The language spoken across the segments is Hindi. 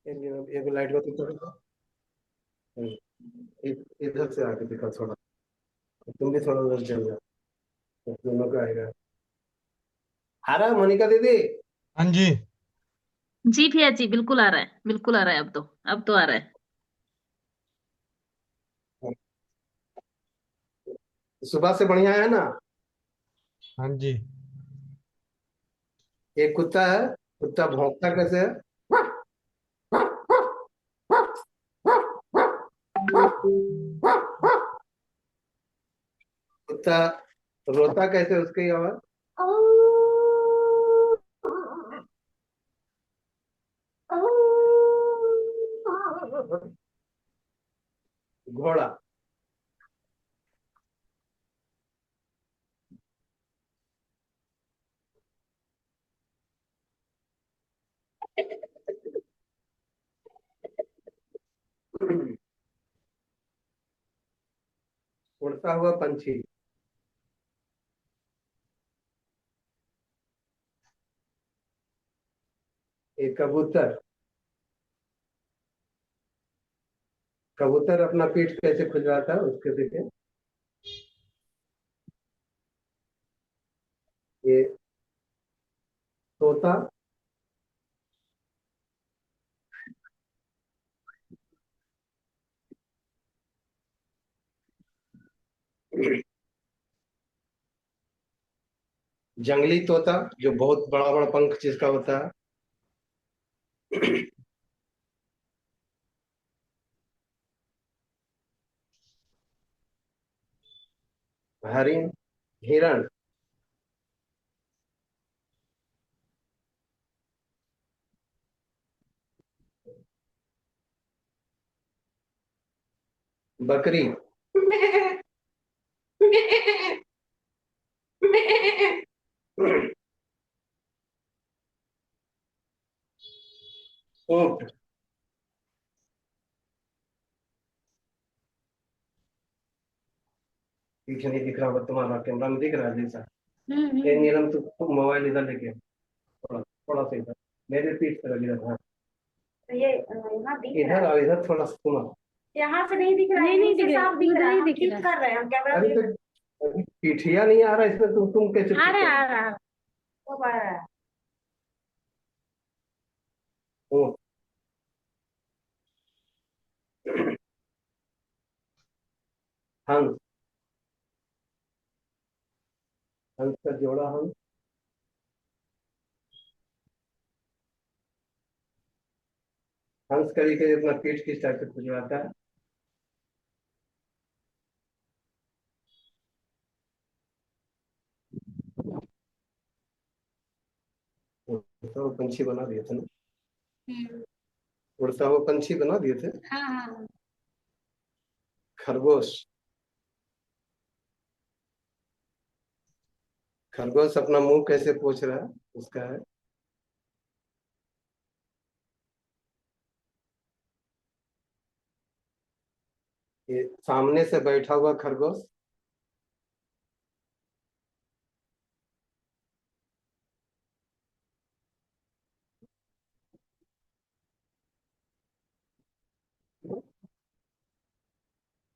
एक लाइट को तो इधर से आके दिखा थोड़ा। तुम भी थोड़ा उधर चल जाओ तो दोनों का आएगा। आ रहा है मोनिका दीदी? हाँ जी। जी भैया जी, बिल्कुल आ रहा है, बिल्कुल आ रहा है। अब तो आ रहा है। सुबह से बढ़िया है ना? हाँ जी। एक कुत्ता है। कुत्ता भौंकता कैसे है? कुत्ता रोता कैसे, उसकी आवाज? घोड़ा। उड़ता हुआ पंछी। एक कबूतर। कबूतर अपना पीठ कैसे खुजवाता है, उसके देखे। ये तोता। जंगली तोता जो बहुत बड़ा बड़ा पंख जिसका होता है। हरिण। हिरण। बकरी। ऊंट। पीछे नहीं दिख रहा होगा, तुम्हारा कैमरा में दिख रहा है जैसा। ये नीलम, तू मोबाइल इधर लेके आ। थोड़ा थोड़ा सा इधर। मेरे पीठ पर लगी रहा। ये यहाँ दिख रहा इधर है। आओ, इधर थोड़ा सा तुम आओ। यहाँ से नहीं दिख रहा है, नहीं नहीं दिख रहा, साफ दिख रहा है, हम ठीक कर रहे हैं, हम कैमरा अरे देख रहे तो अभी पीठिया नहीं आ रहा इसमें, तुम कैसे हैं। आ ठीक रहा करो? है, आ रहा है, वो आ रहा है। ऊंट। हंस। हंस का जोड़ा हंस। हंस कभी कभी अपना पीठ किस टाइप से खुजवाता है? उड़ता हुआ पंछी बना दिए थे ना? हम्म। उड़ता हुआ पंछी बना दिए थे। हाँ हाँ। खरगोश। खरगोश अपना मुंह कैसे पोछ रहा है, उसका है। ये सामने से बैठा हुआ खरगोश।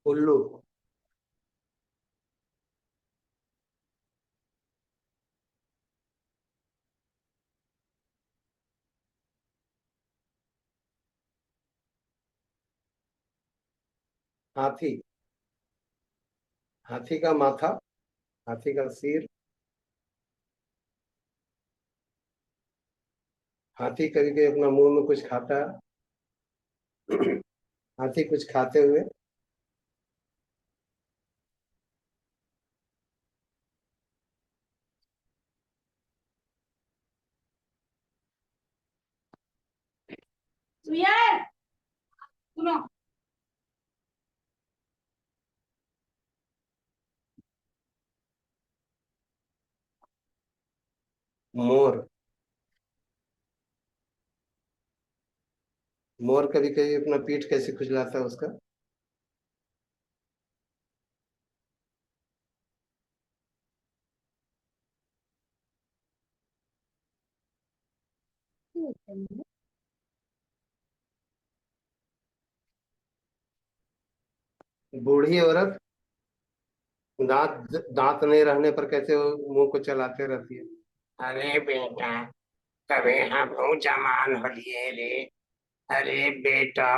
उल्लू। हाथी। हाथी का माथा। हाथी का सिर। हाथी कभी कभी अपना मुंह में कुछ खाता है। हाथी कुछ खाते हुए। सुयार, सुनो। मोर। मोर कभी कभी अपना पीठ कैसे खुजलाता है उसका। बूढ़ी औरत दांत दांत नहीं रहने पर कैसे वो मुंह को चलाते रहती है। अरे बेटा, कभी हम जवान हो लिए रे। अरे बेटा।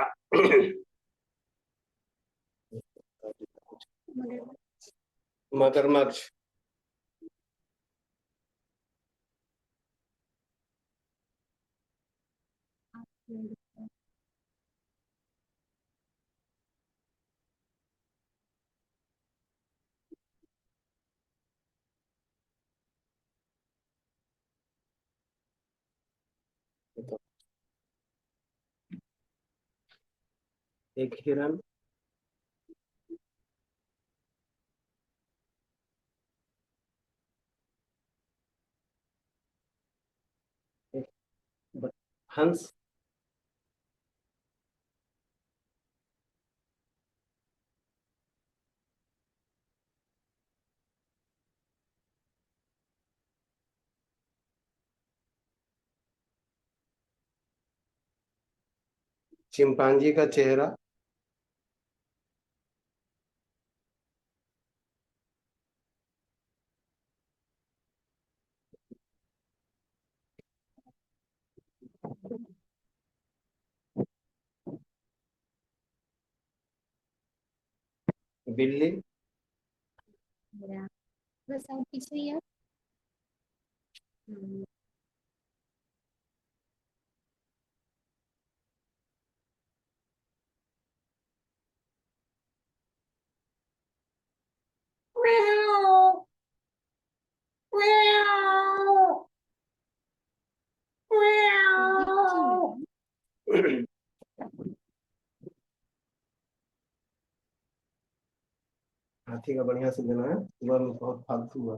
मगरमच्छ। एक हिरन। एक हंस। चिंपांजी का चेहरा। बिल्ली। बस आप पीछे ही है। हाथी का बढ़िया से देना है, सुबह में बहुत फालतू हुआ।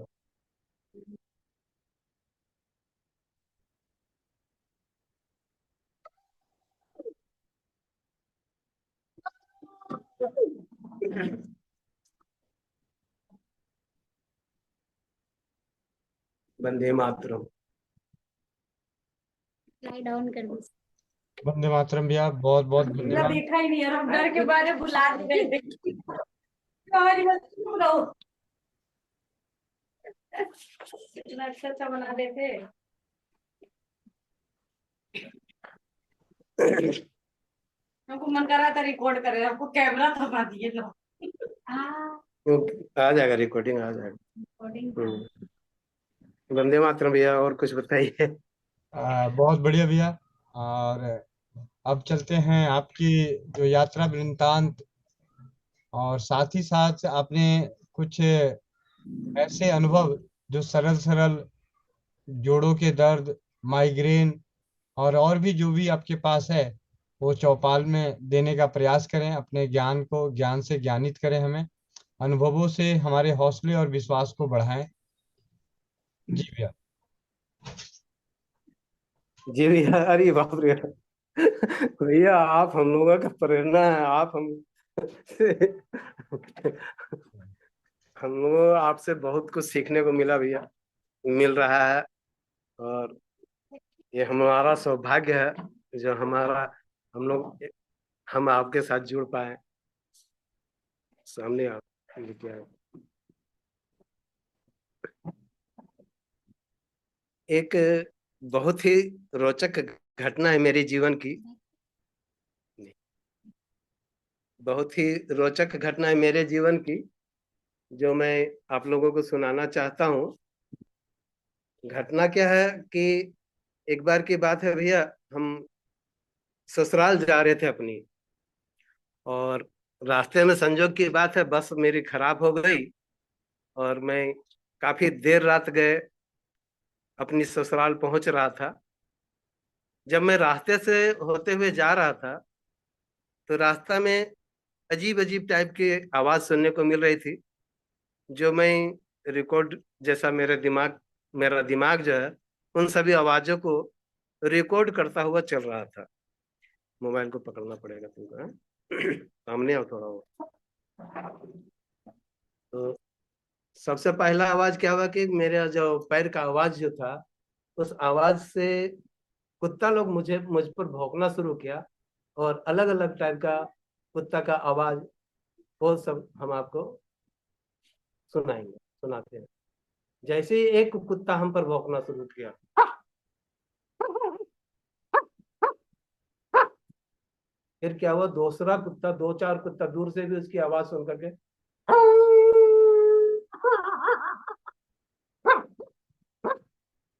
वंदे मातरम। स्लाइड डाउन कर दो। वंदे मातरम भैया, बहुत बहुत मेरा धन्यवाद। देखा ही नहीं है, हम डर के बारे बुला रहे थे। हमारी बात सुन रहो। इतना अच्छा अच्छा बना देते। हमको मन कर रहा था रिकॉर्ड करे, हमको कैमरा थमा दिए लोग। आ जाएगा, रिकॉर्डिंग आ जाएगा। रिकॉर्डिंग वंदे मातरम भैया, और कुछ बताइए। बहुत बढ़िया भैया। और अब चलते हैं आपकी जो यात्रा वृत्तांत, और साथ ही साथ आपने कुछ ऐसे अनुभव जो सरल सरल जोड़ों के दर्द, माइग्रेन और भी जो भी आपके पास है, वो चौपाल में देने का प्रयास करें। अपने ज्ञान को ज्ञान से ज्ञानित करें, हमें अनुभवों से हमारे हौसले और विश्वास को बढ़ाएं। जी भैया। जी भैया, अरे बाप रे। भैया आप हम लोगों का प्रेरणा है, आप हम हम लोगों आपसे बहुत कुछ सीखने को मिला भैया, मिल रहा है। और ये हमारा सौभाग्य है जो हमारा हम लोग हम आपके साथ जुड़ पाए। सामने आप लेके आए। एक बहुत ही रोचक घटना है मेरे जीवन की। बहुत ही रोचक घटना है मेरे जीवन की, जो मैं आप लोगों को सुनाना चाहता हूँ। घटना क्या है कि एक बार की बात है भैया, हम ससुराल जा रहे थे अपनी, और रास्ते में संजोग की बात है बस मेरी खराब हो गई, और मैं काफी देर रात गए अपनी ससुराल पहुंच रहा था। जब मैं रास्ते से होते हुए जा रहा था, तो रास्ता में अजीब अजीब टाइप की आवाज सुनने को मिल रही थी, जो मैं रिकॉर्ड जैसा मेरा दिमाग जो है उन सभी आवाजों को रिकॉर्ड करता हुआ चल रहा था। मोबाइल को पकड़ना पड़ेगा तुमको, हाँ? सामने आओ थोड़ा वो। तो सबसे पहला आवाज क्या हुआ कि मेरा जो पैर का आवाज जो था, उस आवाज से कुत्ता लोग मुझ पर भौंकना शुरू किया, और अलग अलग टाइप का कुत्ता का आवाज वो सब हम आपको सुनाते हैं। जैसे ही एक कुत्ता हम पर भौंकना शुरू किया, फिर क्या हुआ, दूसरा कुत्ता, दो चार कुत्ता दूर से भी उसकी आवाज सुन करके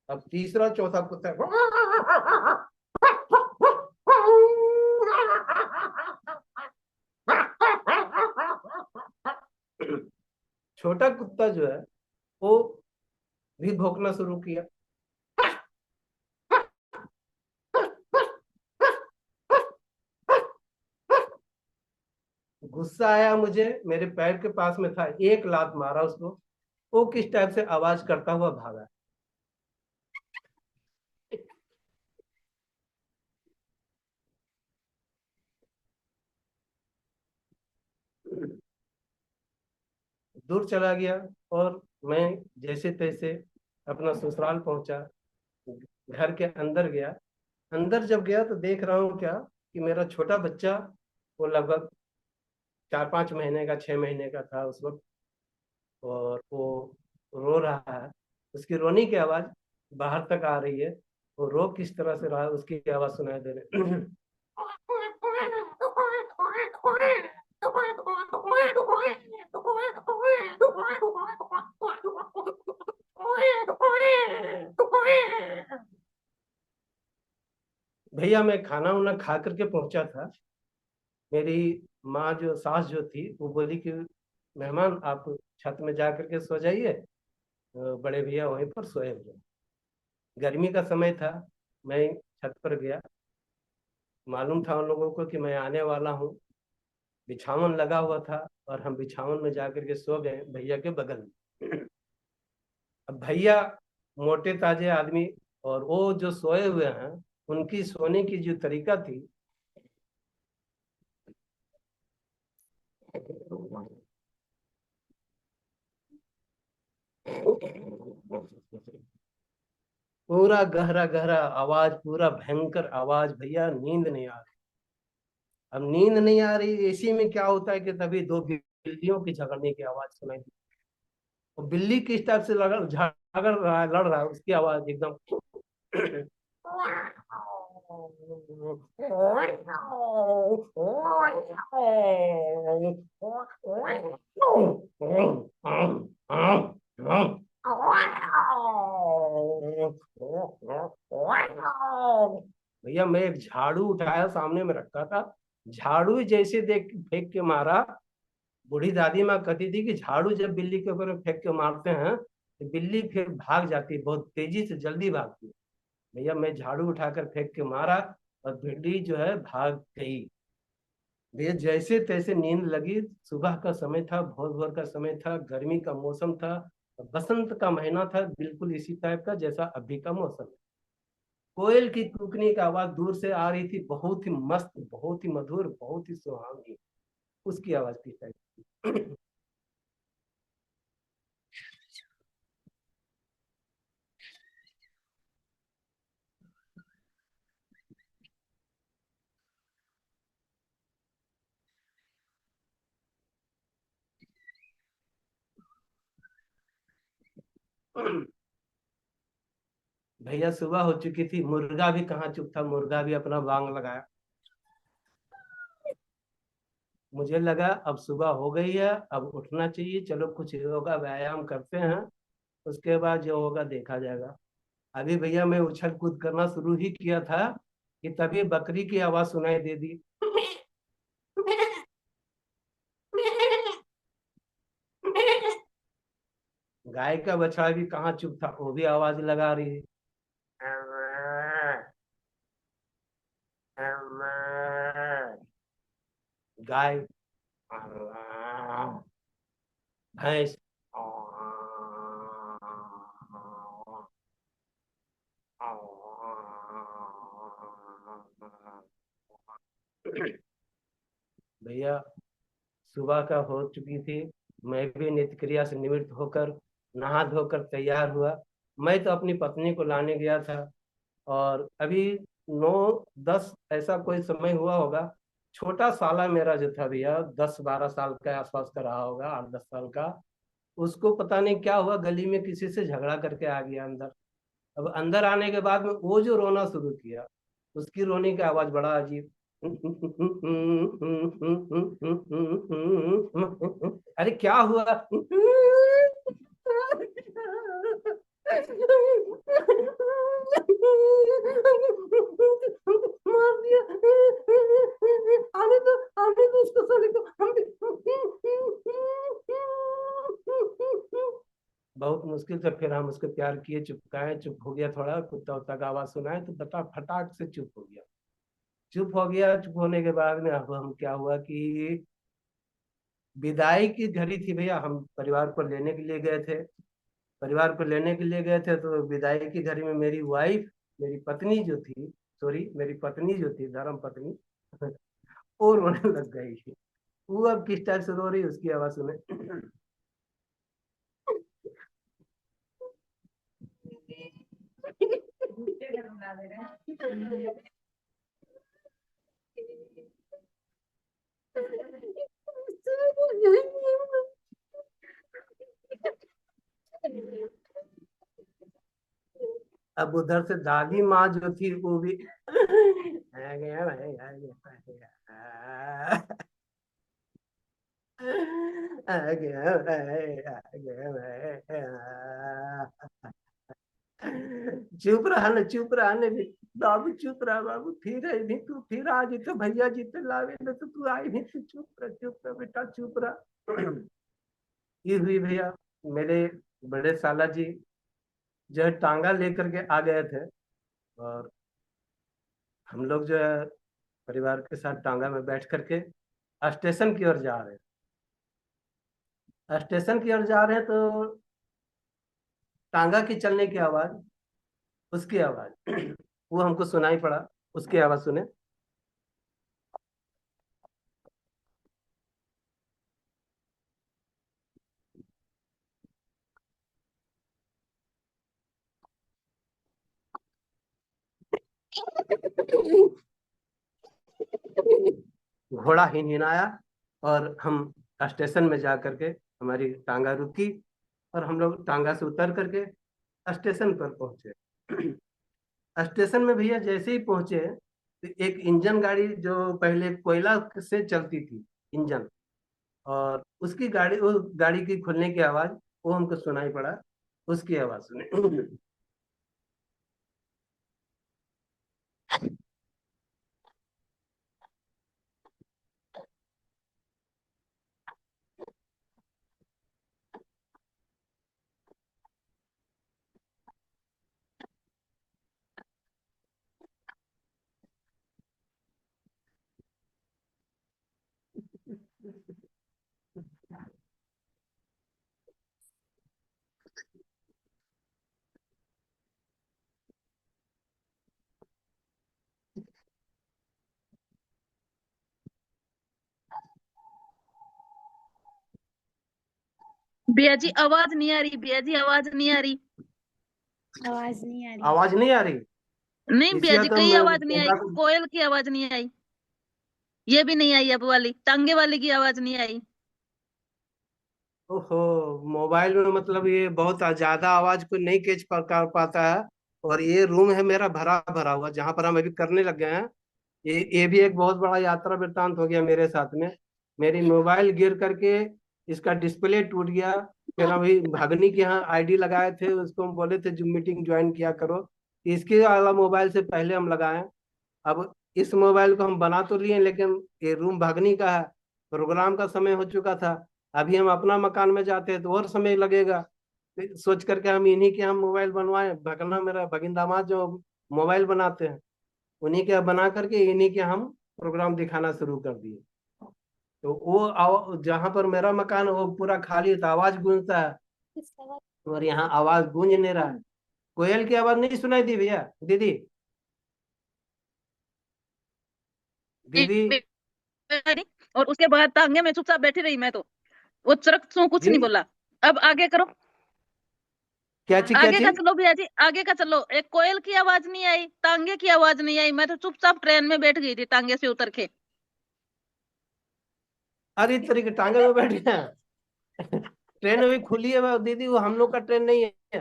अब तीसरा चौथा कुत्ता छोटा कुत्ता जो है वो भी भौंकना शुरू किया। गुस्सा आया मुझे, मेरे पैर के पास में था, एक लात मारा उसको। वो किस टाइप से आवाज करता हुआ भागा। दूर चला गया और मैं जैसे तैसे अपना ससुराल पहुंचा, घर के अंदर गया। अंदर जब गया तो देख रहा हूँ क्या कि मेरा छोटा बच्चा, वो लगभग 4-5 महीने का, 6 महीने का था उस वक्त, और वो रो रहा है। उसकी रोने की आवाज बाहर तक आ रही है। वो रो किस तरह से रहा है, उसकी आवाज सुनाई दे रही। भैया मैं खाना वाना खा करके पहुंचा था। मेरी माँ जो सास जो थी वो बोली कि मेहमान आप छत में जा करके सो जाइए, बड़े भैया वहीं पर सोए हुए। गर्मी का समय था, मैं छत पर गया। मालूम था उन लोगों को कि मैं आने वाला हूँ। बिछावन लगा हुआ था और हम बिछावन में जाकर के सो गए भैया के बगल में। अब भैया मोटे ताजे आदमी, और वो जो सोए हुए हैं, उनकी सोने की जो तरीका थी, पूरा गहरा गहरा आवाज, पूरा भयंकर आवाज। भैया नींद नहीं आ रही। अब नींद नहीं आ रही, इसी में क्या होता है कि तभी दो बिल्लियों की झगड़ने की आवाज सुनाई दी। और बिल्ली किस टाइप से झगड़ रहा है, लड़ रहा है, उसकी आवाज एकदम भैया मैं एक झाड़ू उठाया, सामने में रखा था, झाड़ू जैसे देख फेंक के मारा। बूढ़ी दादी माँ कहती थी कि झाड़ू जब बिल्ली के ऊपर फेंक के मारते हैं तो बिल्ली फिर भाग जाती है, बहुत तेजी से, जल्दी भागती है। भैया मैं झाड़ू उठाकर फेंक के मारा और बिल्ली जो है भाग गई। भैया जैसे तैसे नींद लगी। सुबह का समय था, भोर भोर का समय था, गर्मी का मौसम था, बसंत का महीना था, बिल्कुल इसी टाइप का जैसा अभी का मौसम है। कोयल की कूकने की आवाज दूर से आ रही थी, बहुत ही मस्त, बहुत ही मधुर, बहुत ही सुहावनी। उसकी आवाज किस टाइप भैया सुबह हो चुकी थी, मुर्गा भी कहाँ चुप था, मुर्गा भी अपना बांग लगाया। मुझे लगा अब सुबह हो गई है, अब उठना चाहिए, चलो कुछ योगा व्यायाम करते हैं, उसके बाद जो होगा देखा जाएगा। अभी भैया मैं उछल कूद करना शुरू ही किया था कि तभी बकरी की आवाज सुनाई दे दी। गाय का बछड़ा भी कहाँ चुप था, वो भी आवाज लगा रही है। गाय, भैंस, भैया सुबह का हो चुकी थी। मैं भी नित्य क्रिया से निवृत्त होकर नहा धोकर तैयार हुआ। मैं तो अपनी पत्नी को लाने गया था, और अभी 9-10 ऐसा कोई समय हुआ होगा छोटा साला मेरा जो था भैया, 10-12 साल के आसपास का रहा होगा, 8-10 साल का। उसको पता नहीं क्या हुआ, गली में किसी से झगड़ा करके आ गया अंदर। अब अंदर आने के बाद में वो जो रोना शुरू किया, उसकी रोने की आवाज बड़ा अजीब। अरे क्या हुआ? मार दिया। आने दो उसको, साले को। बहुत मुश्किल से फिर हम उसको प्यार किए, चुपकाए, चुप हो गया, थोड़ा कुत्ता उत्ता का आवाज सुनाए तो बता फटाक से चुप हो गया। चुप हो गया। चुप होने के बाद में अब हम क्या हुआ कि विदाई की घड़ी थी भैया, हम परिवार को लेने के लिए गए थे। परिवार को लेने के लिए गए थे तो विदाई की घड़ी में मेरी वाइफ, मेरी पत्नी जो थी, सॉरी मेरी पत्नी जो थी, धर्म पत्नी, वो रोने लग गई। वो अब किस टाइप से रो रही उसकी आवाज सुने। अब उधर से दादी माँ जो थी वो भी आ गया भाई, आ गया, आ गया भाई, आ गया भाई। चुप रहा न, चुप रहा न भी। बाबू चुप रहा बाबू, फिर आई नहीं तू, फिर आ जी तो भैया जी तो लावे न, तो तू आई नहीं, तू चुप रहा बेटा, चुप रहा। ये हुई भैया। मेरे बड़े साला जी जो है टांगा लेकर के आ गए थे, और हम लोग जो है परिवार के साथ टांगा में बैठ करके स्टेशन की ओर जा रहे हैं। स्टेशन की ओर जा रहे हैं तो टांगा की चलने की आवाज, उसकी आवाज वो हमको सुनाई पड़ा। उसकी आवाज सुने। घोड़ा हिनहिनाया और हम स्टेशन में जा करके, हमारी टांगा रुकी और हम लोग टांगा से उतर करके स्टेशन पर पहुंचे। स्टेशन में भैया जैसे ही पहुंचे तो एक इंजन गाड़ी जो पहले कोयला से चलती थी, इंजन, और उसकी गाड़ी, वो गाड़ी की खुलने की आवाज वो हमको सुनाई पड़ा। उसकी आवाज सुने। भैया जी आवाज नहीं आ रही, भैया जी आवाज नहीं आ रही। आवाज नहीं आ रही। आवाज नहीं आ रही। नहीं भैया इसी जी, तो कई मैं आवाज नहीं आई, कैमरा को, कोयल की आवाज नहीं आई, ये भी नहीं आई, अब वाली टांगे वाली की आवाज नहीं आई। ओहो, मोबाइल में मतलब ये बहुत ज्यादा आवाज को नहीं कैच कर पाता है। और ये रूम है मेरा भरा भरा हुआ, जहां पर हम अभी करने लग गए हैं। ये भी एक बहुत बड़ा यात्रा वृत्तांत हो गया मेरे साथ में। मेरी मोबाइल गिर करके इसका डिस्प्ले टूट गया। फिर अभी भगनी के यहाँ आईडी लगाए थे, उसको हम बोले थे जो मीटिंग ज्वाइन किया करो, इसके वाला मोबाइल से पहले हम लगाए। अब इस मोबाइल को हम बना तो लिए, लेकिन ये रूम भगनी का है, प्रोग्राम का समय हो चुका था। अभी हम अपना मकान में जाते हैं तो और समय लगेगा। तो सोच करके हम इन्हीं के हम मोबाइल बनवाए। भगना मेरा भगिन दामाद जो मोबाइल बनाते हैं, उन्हीं के बना करके इन्हीं के हम प्रोग्राम दिखाना शुरू कर दिए। तो वो जहां पर मेरा मकान है वो पूरा खाली है, तो आवाज गूंजता है, किस आवाज? और यहाँ आवाज गूंज नहीं रहा है। कोयल की आवाज नहीं सुनाई दी भैया? दीदी, दीदी, और उसके बाद टांगे में चुपचाप बैठी रही मैं तो, वो चरक सो कुछ नहीं दीदी, बोला। अब आगे करो, क्या चीज, क्या आगे का चीज? चलो भैया जी, आगे का चलो। एक कोयल की आवाज नहीं आई, टांगे की आवाज नहीं आई, मैं तो चुपचाप ट्रेन में बैठ गई थी टांगे से उतर के। अरे इस तरीके टांगे में बैठ गया। ट्रेन अभी खुली है दीदी, वो हम लोग का ट्रेन नहीं है।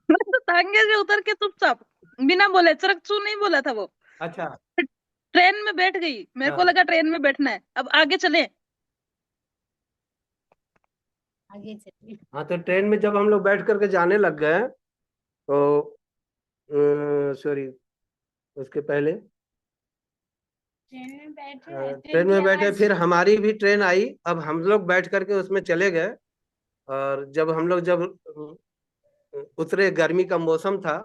मैं तो टांगे से उतर के चुपचाप बिना बोले चरक चू नहीं बोला था वो। अच्छा। ट्रेन में बैठ गई, मेरे को हाँ लगा ट्रेन में बैठना है, अब आगे चले। आगे चलिए। हाँ, तो ट्रेन में जब हम लोग बैठ करके जाने लग गए तो सॉरी, उसके पहले ट्रेन में बैठे, ट्रेन ट्रेन की में बैठे, आवाज। फिर हमारी भी ट्रेन आई। अब हम लोग बैठ करके उसमें चले गए। और जब हम लोग जब उतरे, गर्मी का मौसम था।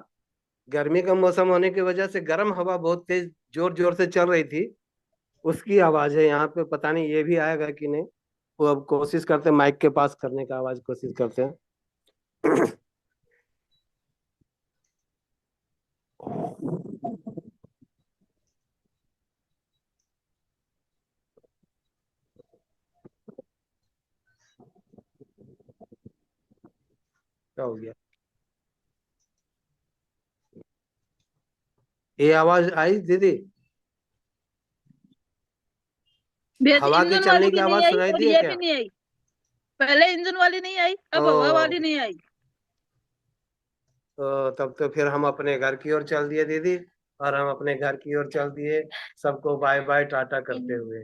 गर्मी का मौसम होने की वजह से गर्म हवा बहुत तेज जोर जोर से चल रही थी। उसकी आवाज है यहाँ पे, पता नहीं ये भी आएगा कि नहीं। वो अब कोशिश करते हैं माइक के पास करने का, आवाज कोशिश करते हैं। क्या हो गया? ये आवाज आई दीदी? भैया जी हवा के इंजन वाली चलने की भी नहीं आवाज आई सुनाई और दी है ये भी क्या? नहीं आई। पहले इंजन वाली नहीं आई, अब हवा वाली ओ, नहीं आई। तो तब तो फिर हम अपने घर की ओर चल दिए दीदी। और हम अपने घर की ओर चल दिए, सबको बाय बाय टाटा करते हुए।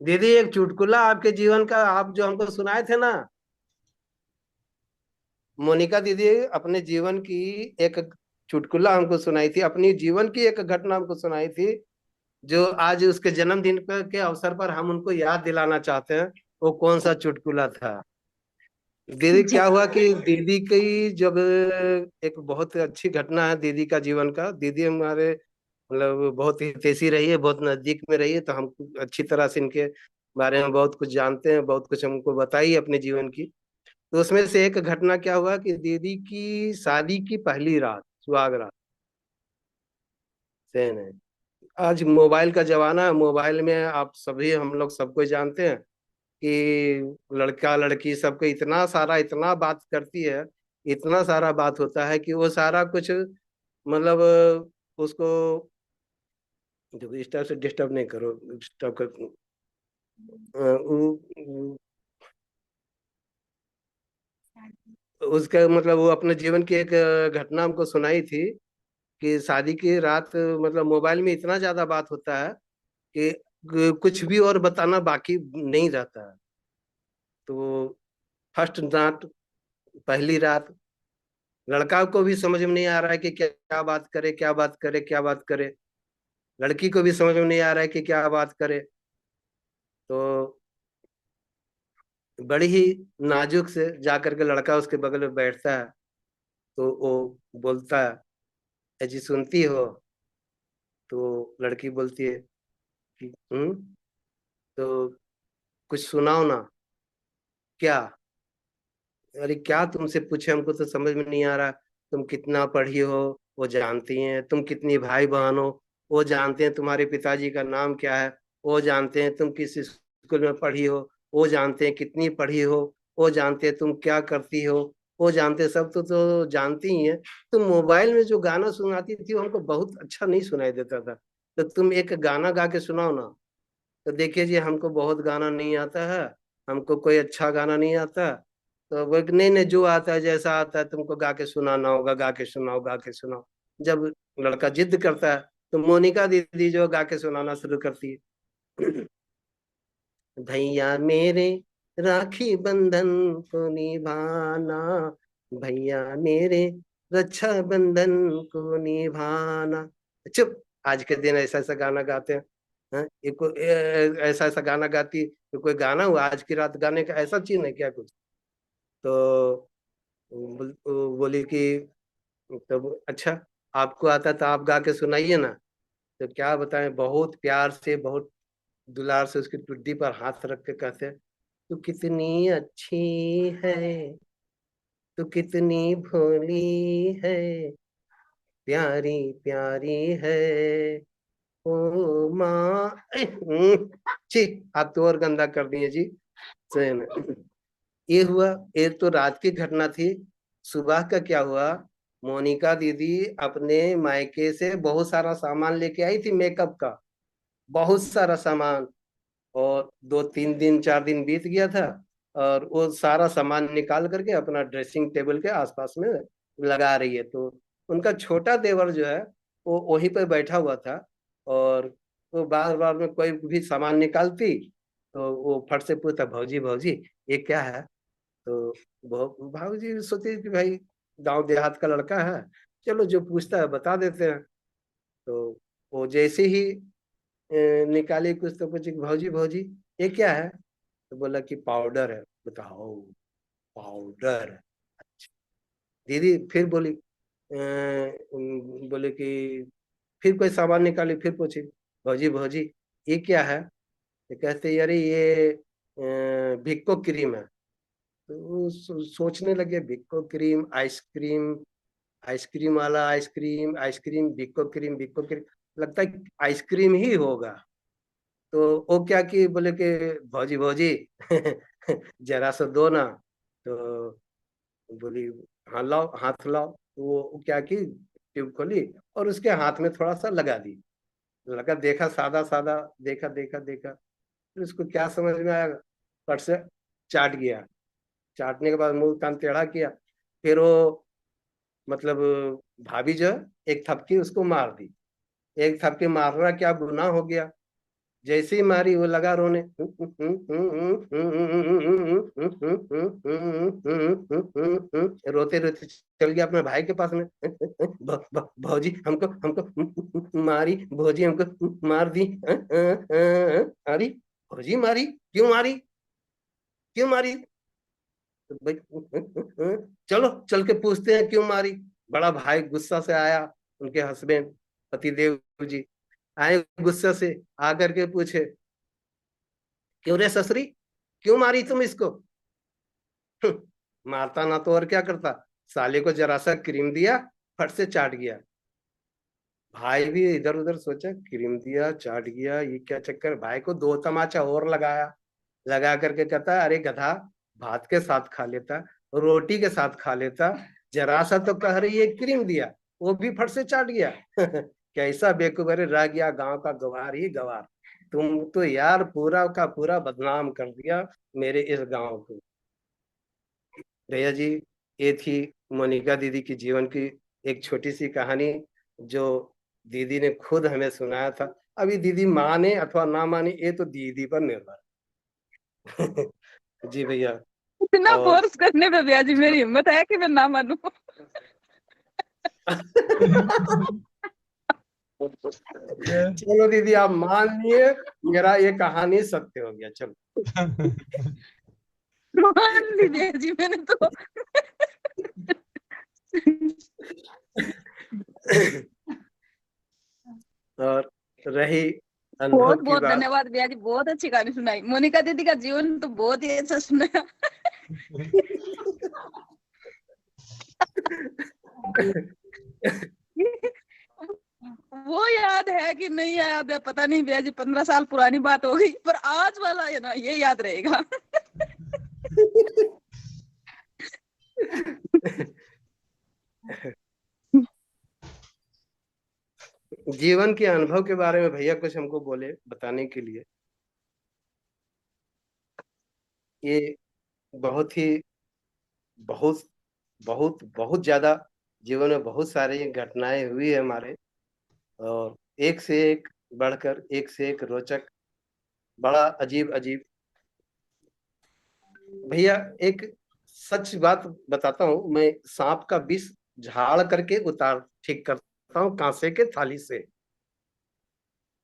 दीदी एक चुटकुला आपके जीवन का, आप जो हमको सुनाए थे ना, मोनिका दीदी अपने जीवन की एक चुटकुला हमको सुनाई थी, अपनी जीवन की एक घटना हमको सुनाई थी, जो आज उसके जन्मदिन के अवसर पर हम उनको याद दिलाना चाहते हैं। वो कौन सा चुटकुला था? दीदी जी क्या हुआ कि दीदी की जब एक बहुत अच्छी घटना है दीदी का जीवन का। दीदी हमारे मतलब बहुत ही तेजी रही है, बहुत नजदीक में रही है, तो हम अच्छी तरह से इनके बारे में बहुत कुछ जानते हैं, बहुत कुछ हमको बताई अपने जीवन की। तो उसमें से एक घटना क्या हुआ कि दीदी की शादी की पहली रात, सुहाग रात, सेन है। आज मोबाइल का जमाना है, मोबाइल में आप सभी हम लोग सबको जानते हैं कि लड़का लड़की सबको इतना बात करती है, इतना सारा बात होता है कि वो सारा कुछ मतलब उसको, देखो इस टाइप से डिस्टर्ब नहीं करो, डिस्टर्ब कर उसका मतलब वो अपने जीवन की एक घटना हमको सुनाई थी कि शादी की रात मतलब मोबाइल में इतना ज्यादा बात होता है कि कुछ भी और बताना बाकी नहीं रहता है। तो फर्स्ट नाइट, पहली रात, लड़का को भी समझ में नहीं आ रहा है कि क्या बात करे, क्या बात करे, क्या बात करे। लड़की को भी समझ में नहीं आ रहा है कि क्या बात करे। तो बड़ी ही नाजुक से जाकर के लड़का उसके बगल में बैठता है। तो वो बोलता है, "ए जी सुनती हो?" तो लड़की बोलती है कि तो कुछ सुनाओ ना। क्या? अरे क्या तुमसे पूछे, हमको तो समझ में नहीं आ रहा। तुम कितना पढ़ी हो वो जानती हैं, तुम कितनी भाई बहन हो वो जानते हैं, तुम्हारे पिताजी का नाम क्या है वो जानते हैं, तुम किस स्कूल में पढ़ी हो वो जानते हैं, कितनी पढ़ी हो वो जानते हैं, तुम क्या करती हो वो जानते हैं, सब तो जानती ही हैं। तुम मोबाइल में जो गाना सुनाती थी वो हमको बहुत अच्छा नहीं सुनाई देता था, तो तुम एक गाना गा के सुनाओ ना। तो देखिए जी, हमको बहुत गाना नहीं आता है, हमको कोई अच्छा गाना नहीं आता। तो वो नहीं नहीं, जो आता है जैसा आता है तुमको गा के सुनाना होगा, गा के सुनाओ, गा के सुनाओ। जब लड़का जिद करता है तो मोनिका दीदी जो गा के सुनाना शुरू करती है। भैया मेरे राखी बंधन को निभाना, भैया मेरे रक्षा बंधन को निभाना। चुप, आज के दिन ऐसा ऐसा गाना गाते हैं। हाँ, ऐसा ऐसा गाना गाती तो कोई गाना हुआ आज की रात गाने का? ऐसा चीज है क्या कुछ? तो बोली कि तब अच्छा, आपको आता तो आप गा के सुनाइए ना। तो क्या बताएं, बहुत प्यार से, बहुत दुलार से उसकी टुड्डी पर हाथ रख के कहते हैं, तू कितनी अच्छी है, तू कितनी भोली है, प्यारी प्यारी है ओ माँ। छी, आप तो और गंदा कर दिए जी। सही में। ये हुआ, एक तो रात की घटना थी। सुबह का क्या हुआ, मोनिका दीदी अपने मायके से बहुत सारा सामान लेके आई थी मेकअप का। बहुत सारा सामान। और 2-3 दिन 4 दिन बीत गया था, और वो सारा सामान निकाल करके अपना ड्रेसिंग टेबल के आसपास में लगा रही है। तो उनका छोटा देवर जो है वो वहीं पे बैठा हुआ था, और वो बार बार में कोई भी सामान निकालती तो वो फट से पूछता, भौजी भौजी ये क्या है? तो भाजी सोचे कि भाई गांव देहात का लड़का है, चलो जो पूछता है बता देते हैं। तो वो जैसे ही निकाली कुछ, तो पूछी, भौजी भौजी ये क्या है? तो बोला कि पाउडर है। बताओ, पाउडर है। दीदी फिर बोली, बोले कि फिर कोई सामान निकाली, फिर पूछी, भौजी भौजी ये क्या है? तो कहते यार ये भिक्को क्रीम है। तो वो सोचने लगे, भिक्को क्रीम, आइसक्रीम, आइसक्रीम वाला आइसक्रीम, आइसक्रीम, भिक्को क्रीम, लगता है आइसक्रीम ही होगा। तो वो क्या कि बोले कि भौजी भौजी जरा सा दो ना। तो बोली, हाँ लाओ, हाथ लाओ। तो वो क्या की ट्यूब खोली और उसके हाथ में थोड़ा सा लगा दी। लगा, देखा, सादा सादा, देखा देखा देखा, फिर उसको क्या समझ में आया, फट से चाट गया। चाटने के बाद मुंह कान टेढ़ा किया। फिर वो मतलब भाभी जो है, एक थपकी उसको मार दी। एक थपकी मारना क्या गुनाह हो गया? जैसे ही मारी वो लगा रोने, रोते रोते चल गया अपने भाई के पास में। भौजी हमको हमको मारी, भौजी हमको मार दी। अरे भौजी मारी, क्यों मारी, क्यों मारी? तो भाई चलो चल के पूछते हैं क्यों मारी। बड़ा भाई गुस्सा से आया, उनके हस्बैंड पतिदेव जी आए गुस्से से, आकर के पूछे, क्यों रे ससुरी, क्यों मारी तुम इसको? मारता ना तो और क्या करता, साले को जरा सा क्रीम दिया, फट से चाट गया। भाई भी इधर उधर सोचा, क्रीम दिया चाट गया, ये क्या चक्कर? भाई को दो तमाचा और लगाया। लगा करके कहता, अरे गधा, भात के साथ खा लेता, रोटी के साथ खा लेता, जरा सा तो कह रही है क्रीम दिया, वो भी फट से चाट गया। कैसा बेवकूफ! अरे रह गया गांव का गवार ही गवार। तुम तो यार पूरा का पूरा बदनाम कर दिया मेरे इस गांव को। भैया जी, ये थी मोनिका दीदी की जीवन की एक छोटी सी कहानी, जो दीदी ने खुद हमें सुनाया था। अभी दीदी माने अथवा ना माने, ये तो दीदी पर निर्भर है। जी भैया। इतना और फोर्स करने पे भैया जी मेरी हिम्मत है कि मैं ना मानूं। चलो दीदी आप मान लिए, मेरा ये कहानी सत्य हो गया। चलो। मान ली भैया जी मैंने तो। और रही अनुभव बहुत की बहुत बात। धन्यवाद भैया जी, बहुत अच्छी कहानी सुनाई। मोनिका दीदी का जीवन तो बहुत ही अच्छा सुनाया। वो याद है कि नहीं याद है पता नहीं भैया जी, 15 साल पुरानी बात हो गई, पर आज वाला है ना ये याद रहेगा। जीवन के अनुभव के बारे में भैया कुछ हमको बोले बताने के लिए। ये बहुत ही बहुत बहुत बहुत ज्यादा जीवन में बहुत सारी घटनाएं हुई है हमारे, और एक से एक बढ़कर एक से एक रोचक, बड़ा अजीब अजीब। भैया एक सच बात बताता हूँ, मैं सांप का विष झाड़ करके उतार ठीक करता हूँ कांसे के थाली से।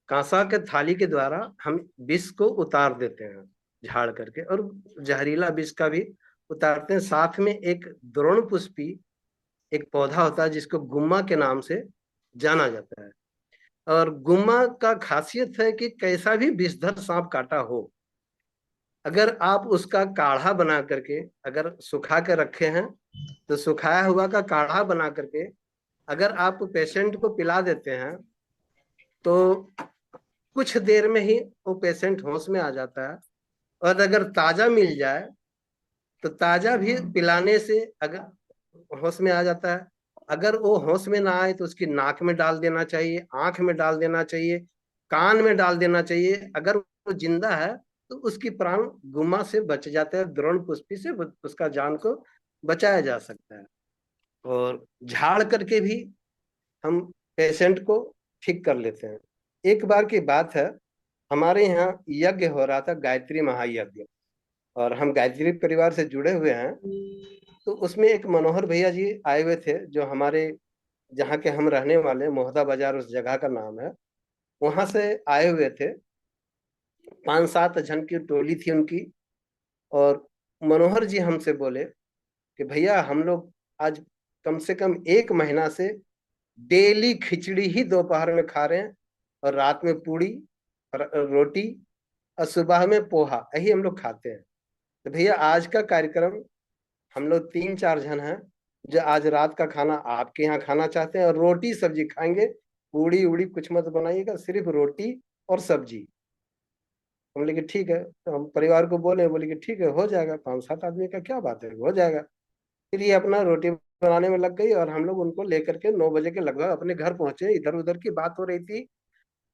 कांसा के थाली के द्वारा हम विष को उतार देते हैं झाड़ करके, और जहरीला विष का भी उतारते हैं। साथ में एक द्रोण पुष्पी एक पौधा होता है जिसको गुम्मा के नाम से जाना जाता है। और गुम्मा का खासियत है कि कैसा भी विषधर सांप काटा हो, अगर आप उसका काढ़ा बना करके अगर सुखा के रखे हैं, तो सुखाया हुआ का काढ़ा बना करके अगर आप पेशेंट को पिला देते हैं, तो कुछ देर में ही वो पेशेंट होश में आ जाता है। और अगर ताजा मिल जाए तो ताजा भी पिलाने से अगर होश में आ जाता है। अगर वो होश में ना आए तो उसकी नाक में डाल देना चाहिए, आंख में डाल देना चाहिए, कान में डाल देना चाहिए। अगर वो जिंदा है तो उसकी प्राण गुमा से बच जाते हैं, द्रोण पुष्पी से उसका जान को बचाया जा सकता है। और झाड़ करके भी हम पेशेंट को ठीक कर लेते हैं। एक बार की बात है, हमारे यहाँ यज्ञ हो रहा था, गायत्री महायज्ञ, और हम गायत्री परिवार से जुड़े हुए हैं। तो उसमें एक मनोहर भैया जी आए हुए थे, जो हमारे जहाँ के हम रहने वाले, मोहदा बाजार उस जगह का नाम है, वहां से आए हुए थे। 5-7 जन की टोली थी उनकी। और मनोहर जी हमसे बोले कि भैया हम लोग आज कम से कम 1 महीना से डेली खिचड़ी ही दोपहर में खा रहे हैं, और रात में पूड़ी रोटी, और सुबह में पोहा, यही हम लोग खाते हैं। तो भैया आज का कार्यक्रम, हम लोग 3-4 जन हैं जो आज रात का खाना आपके यहाँ खाना चाहते हैं, और रोटी सब्जी खाएंगे। पूड़ी उड़ी कुछ मत बनाइएगा, सिर्फ रोटी और सब्जी। हम बोले कि ठीक है। तो हम परिवार को बोले कि ठीक है, हो जाएगा, 5-7 आदमी का क्या बात है, हो जाएगा। फिर ये अपना रोटी बनाने में लग गई, और हम लोग उनको लेकर के 9 बजे के लगभग अपने घर पहुंचे। इधर उधर की बात हो रही थी,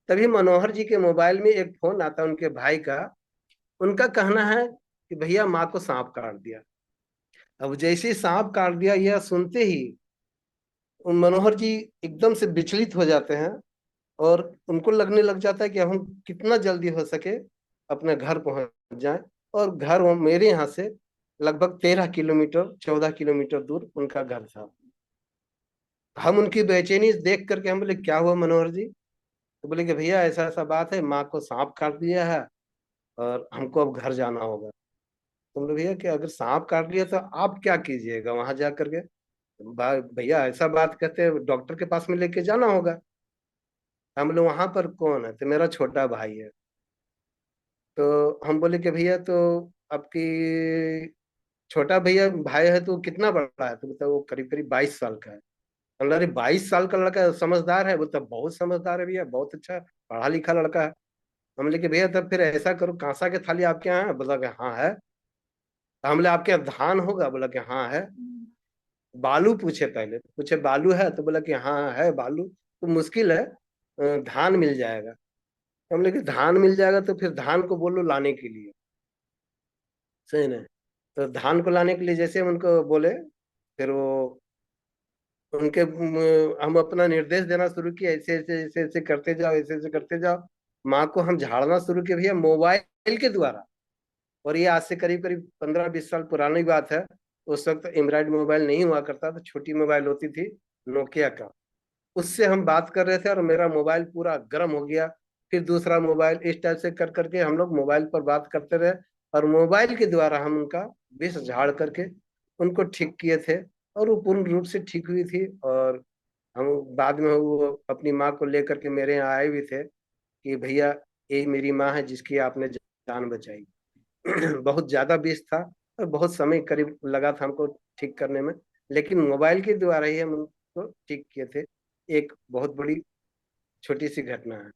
तभी मनोहर जी के मोबाइल में एक फोन आता उनके भाई का। उनका कहना है कि भैया माँ को सांप काट दिया। अब जैसे ही सांप काट दिया यह सुनते ही उन मनोहर जी एकदम से विचलित हो जाते हैं, और उनको लगने लग जाता है कि हम कितना जल्दी हो सके अपने घर पहुंच जाएं। और घर वो मेरे यहाँ से लगभग 13 किलोमीटर, 14 किलोमीटर दूर उनका घर था। हम उनकी बेचैनी देख करके हम बोले क्या हुआ मनोहर जी? तो बोले कि भैया ऐसा ऐसा बात है, माँ को सांप काट दिया है और हमको अब घर जाना होगा। तो बोले भैया कि अगर सांप काट लिया तो आप क्या कीजिएगा वहां जा करके? भैया ऐसा बात कहते हैं, डॉक्टर के पास में लेके जाना होगा। हम बोले वहां पर कौन है? तो मेरा छोटा भाई है। तो हम बोले कि भैया तो आपकी छोटा भैया भाई है तो कितना बड़ा है? तो बोलता वो करीब करीब 22 साल का है। हम बोले अरे 22 साल का लड़का है, समझदार है? बोलता बहुत समझदार है भैया, बहुत अच्छा पढ़ा लिखा लड़का है। हम बोले कि भैया तब फिर ऐसा करो, कांसा के थाली आपके यहाँ है? बोला कि हाँ है। तो हम बोले आपके यहाँ धान होगा? बोला कि हाँ है। बालू पूछे, पहले पूछे बालू है? तो बोला कि हाँ है बालू। तो मुश्किल है, धान मिल जाएगा। तो हम बोले कि धान मिल जाएगा तो फिर धान को बोलो लाने के लिए, सही ना? तो धान को लाने के लिए जैसे हम उनको बोले, फिर वो उनके हम अपना निर्देश देना शुरू किया, ऐसे ऐसे ऐसे ऐसे करते जाओ, ऐसे ऐसे करते जाओ। माँ को हम झाड़ना शुरू किए भैया मोबाइल के द्वारा। और ये आज से करीब करीब 15-20 साल पुरानी बात है। उस वक्त एंड्रॉइड मोबाइल नहीं हुआ करता था, छोटी मोबाइल होती थी नोकिया का। उससे हम बात कर रहे थे और मेरा मोबाइल पूरा गर्म हो गया। फिर दूसरा मोबाइल, इस टाइप से कर करके हम लोग मोबाइल पर बात करते रहे, और मोबाइल के द्वारा हम उनका विष झाड़ करके उनको ठीक किए थे। और वो पूर्ण रूप से ठीक हुई थी। और हम बाद में वो अपनी माँ को लेकर के मेरे यहाँ आए भी थे कि भैया ये मेरी माँ है जिसकी आपने जान बचाई। बहुत ज्यादा विष था, और बहुत समय करीब लगा था हमको ठीक करने में, लेकिन मोबाइल के द्वारा ही हम उनको ठीक किए थे। एक बहुत बड़ी छोटी सी घटना है।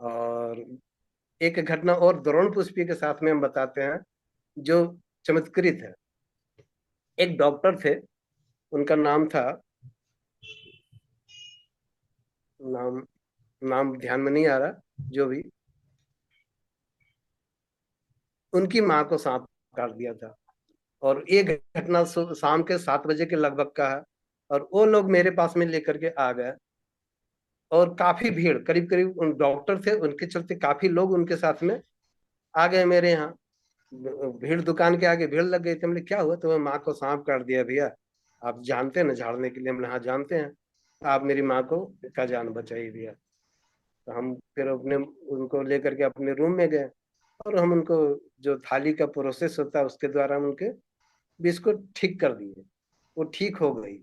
और एक घटना और द्रोण पुष्पी के साथ में हम बताते हैं, जो चमत्कृत है। एक डॉक्टर थे, उनका नाम था, नाम नाम ध्यान में नहीं आ रहा, जो भी, उनकी माँ को सांप काट दिया था। और ये घटना शाम के 7 बजे के लगभग का है। और वो लोग मेरे पास में लेकर के आ गए, और काफी भीड़, करीब करीब उन डॉक्टर थे उनके चलते काफी लोग उनके साथ में आ गए मेरे यहाँ। भीड़, दुकान के आगे भीड़ लग गई थी। हमने क्या हुआ? तो माँ को सांप काट दिया भैया, आप जानते हैं ना झाड़ने के लिए? हमने हाँ जानते हैं। आप मेरी माँ को का जान बचाई भैया। तो हम फिर अपने उनको लेकर के अपने रूम में गए, और हम उनको जो थाली का प्रोसेस होता है उसके द्वारा हम उनके विष को ठीक कर दिए। वो ठीक हो गई।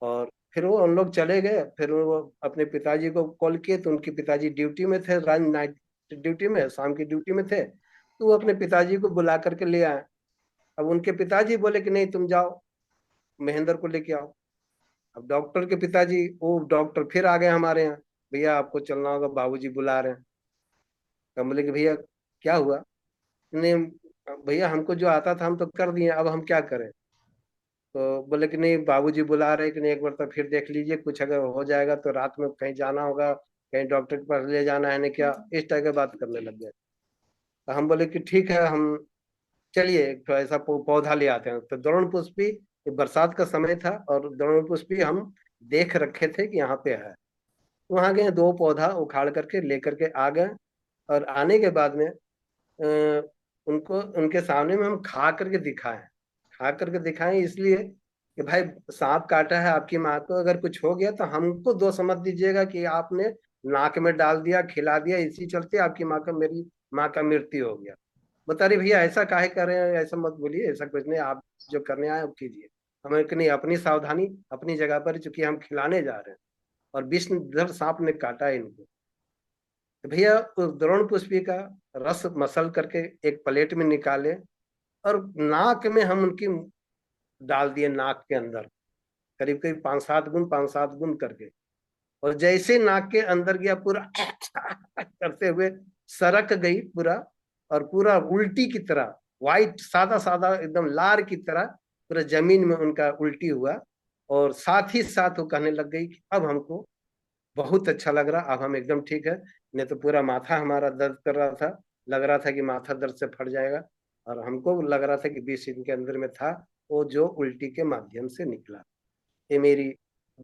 और फिर वो हम लोग चले गए। फिर वो अपने पिताजी को कॉल किए, तो उनके पिताजी ड्यूटी में थे, नाइट ड्यूटी में, शाम की ड्यूटी में थे। तो वो अपने पिताजी को बुला करके ले आए। अब उनके पिताजी बोले कि नहीं तुम जाओ, महेंद्र को लेके आओ। अब डॉक्टर के पिताजी, वो डॉक्टर फिर आ गए हमारे यहाँ, भैया आपको चलना होगा, बाबूजी बुला रहे हैं। तो हम बोले कि भैया क्या हुआ? नहीं भैया हमको जो आता था हम तो कर दिए, अब हम क्या करें? तो बोले कि नहीं बाबूजी बुला रहे कि नहीं, एक बार तो फिर देख लीजिए, कुछ अगर हो जाएगा तो रात में कहीं जाना होगा, कहीं डॉक्टर के पास ले जाना है ना क्या, इस टाइप की बात करने लग गए। तो हम बोले कि ठीक है, हम चलिए एक तो ऐसा पौधा ले आते हैं। तो द्रोण पुष्पी, ये बरसात का समय था और द्रोण पुष्पी हम देख रखे थे कि यहाँ पे है। वहां गए, 2 पौधा उखाड़ करके लेकर के आ गए। और आने के बाद में उनको उनके सामने में हम खा करके दिखाएं इसलिए कि भाई सांप काटा है आपकी माँ को, अगर कुछ हो गया तो हमको दोष मत दीजिएगा कि आपने नाक में डाल दिया, खिला दिया, इसी चलते आपकी माँ का, मेरी माँ का मृत्यु हो गया। बता रही भैया ऐसा काहे कर रहे हैं, ऐसा मत बोलिए, ऐसा कुछ नहीं, आप जो करने आए वो कीजिए। हमें कि नहीं, अपनी सावधानी अपनी जगह पर, चूंकि हम खिलाने जा रहे हैं और विषधर सांप ने काटा है इनको। तो भैया उस द्रोण पुष्पी का रस मसल करके एक प्लेट में निकाले और नाक में हम उनकी डाल दिए, नाक के अंदर करीब करीब 5-7 गुण करके। और जैसे नाक के अंदर गया, पूरा करते हुए सरक गई पूरा, और पूरा उल्टी की तरह, वाइट सादा सादा एकदम लार की तरह पूरा जमीन में उनका उल्टी हुआ। और साथ ही साथ वो कहने लग गई कि अब हमको बहुत अच्छा लग रहा, अब हम एकदम ठीक है। नहीं तो पूरा माथा हमारा दर्द कर रहा था, लग रहा था कि माथा दर्द से फट जाएगा। और हमको लग रहा था कि विष इनके अंदर में था, वो जो उल्टी के माध्यम से निकला। ये मेरी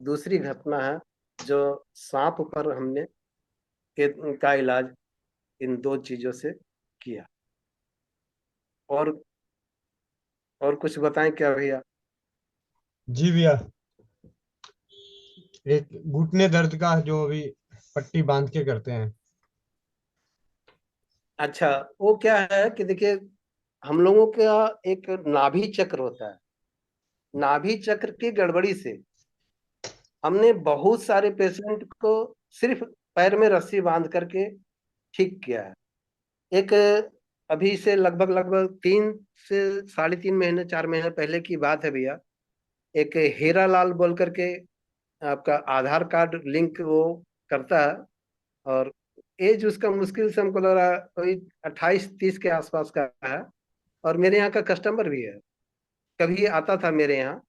दूसरी घटना है जो सांप पर हमने का इलाज इन 2 चीजों से किया। और और कुछ बताएं क्या भैया? जी भैया, एक घुटने दर्द का जो अभी पट्टी बांध के करते हैं। अच्छा, वो क्या है कि देखिए, हम लोगों का एक नाभि चक्र होता है। नाभि चक्र की गड़बड़ी से हमने बहुत सारे पेशेंट को सिर्फ पैर में रस्सी बांध करके ठीक किया है। एक अभी से लगभग लगभग 3 से 3.5 महीने 4 महीने पहले की बात है भैया। एक हीरा लाल बोल करके आपका आधार कार्ड लिंक वो करता है, और एज उसका मुश्किल से हमको लग रहा है कोई 28-30 के आसपास का है। और मेरे यहाँ का कस्टमर भी है, कभी आता था मेरे यहाँ।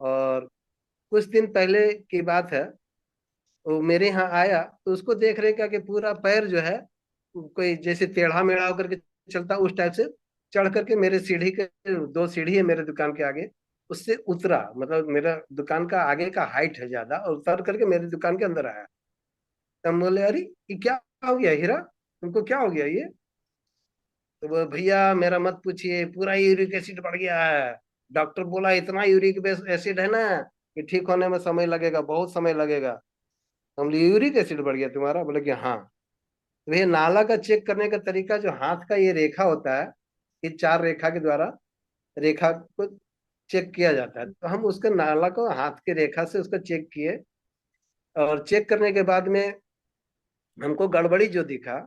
और कुछ दिन पहले की बात है, वो मेरे यहाँ आया तो उसको देख रहे क्या कि पूरा पैर जो है कोई जैसे टेढ़ा मेढ़ा होकर के चलता, उस टाइप से चढ़ करके मेरे सीढ़ी के, 2 सीढ़ी है मेरे दुकान के आगे, उससे उतरा। मतलब मेरा दुकान का आगे का हाइट है ज्यादा, और उतर करके मेरी दुकान के अंदर आया। तब बोले अरे ये क्या हो गया हीरा, तुमको क्या हो गया ये? तो वो भैया मेरा मत पूछिए, पूरा यूरिक एसिड बढ़ गया है। डॉक्टर बोला इतना यूरिक एसिड है ना कि ठीक होने में समय लगेगा, बहुत समय लगेगा। हम बोले यूरिक एसिड बढ़ गया तुम्हारा? बोले कि हाँ। तो भैया नाला का चेक करने का तरीका, जो हाथ का ये रेखा होता है, ये 4 रेखा के द्वारा रेखा को चेक किया जाता है। तो हम उसके नाला को हाथ के रेखा से उसको चेक किए। और चेक करने के बाद में हमको गड़बड़ी जो दिखा,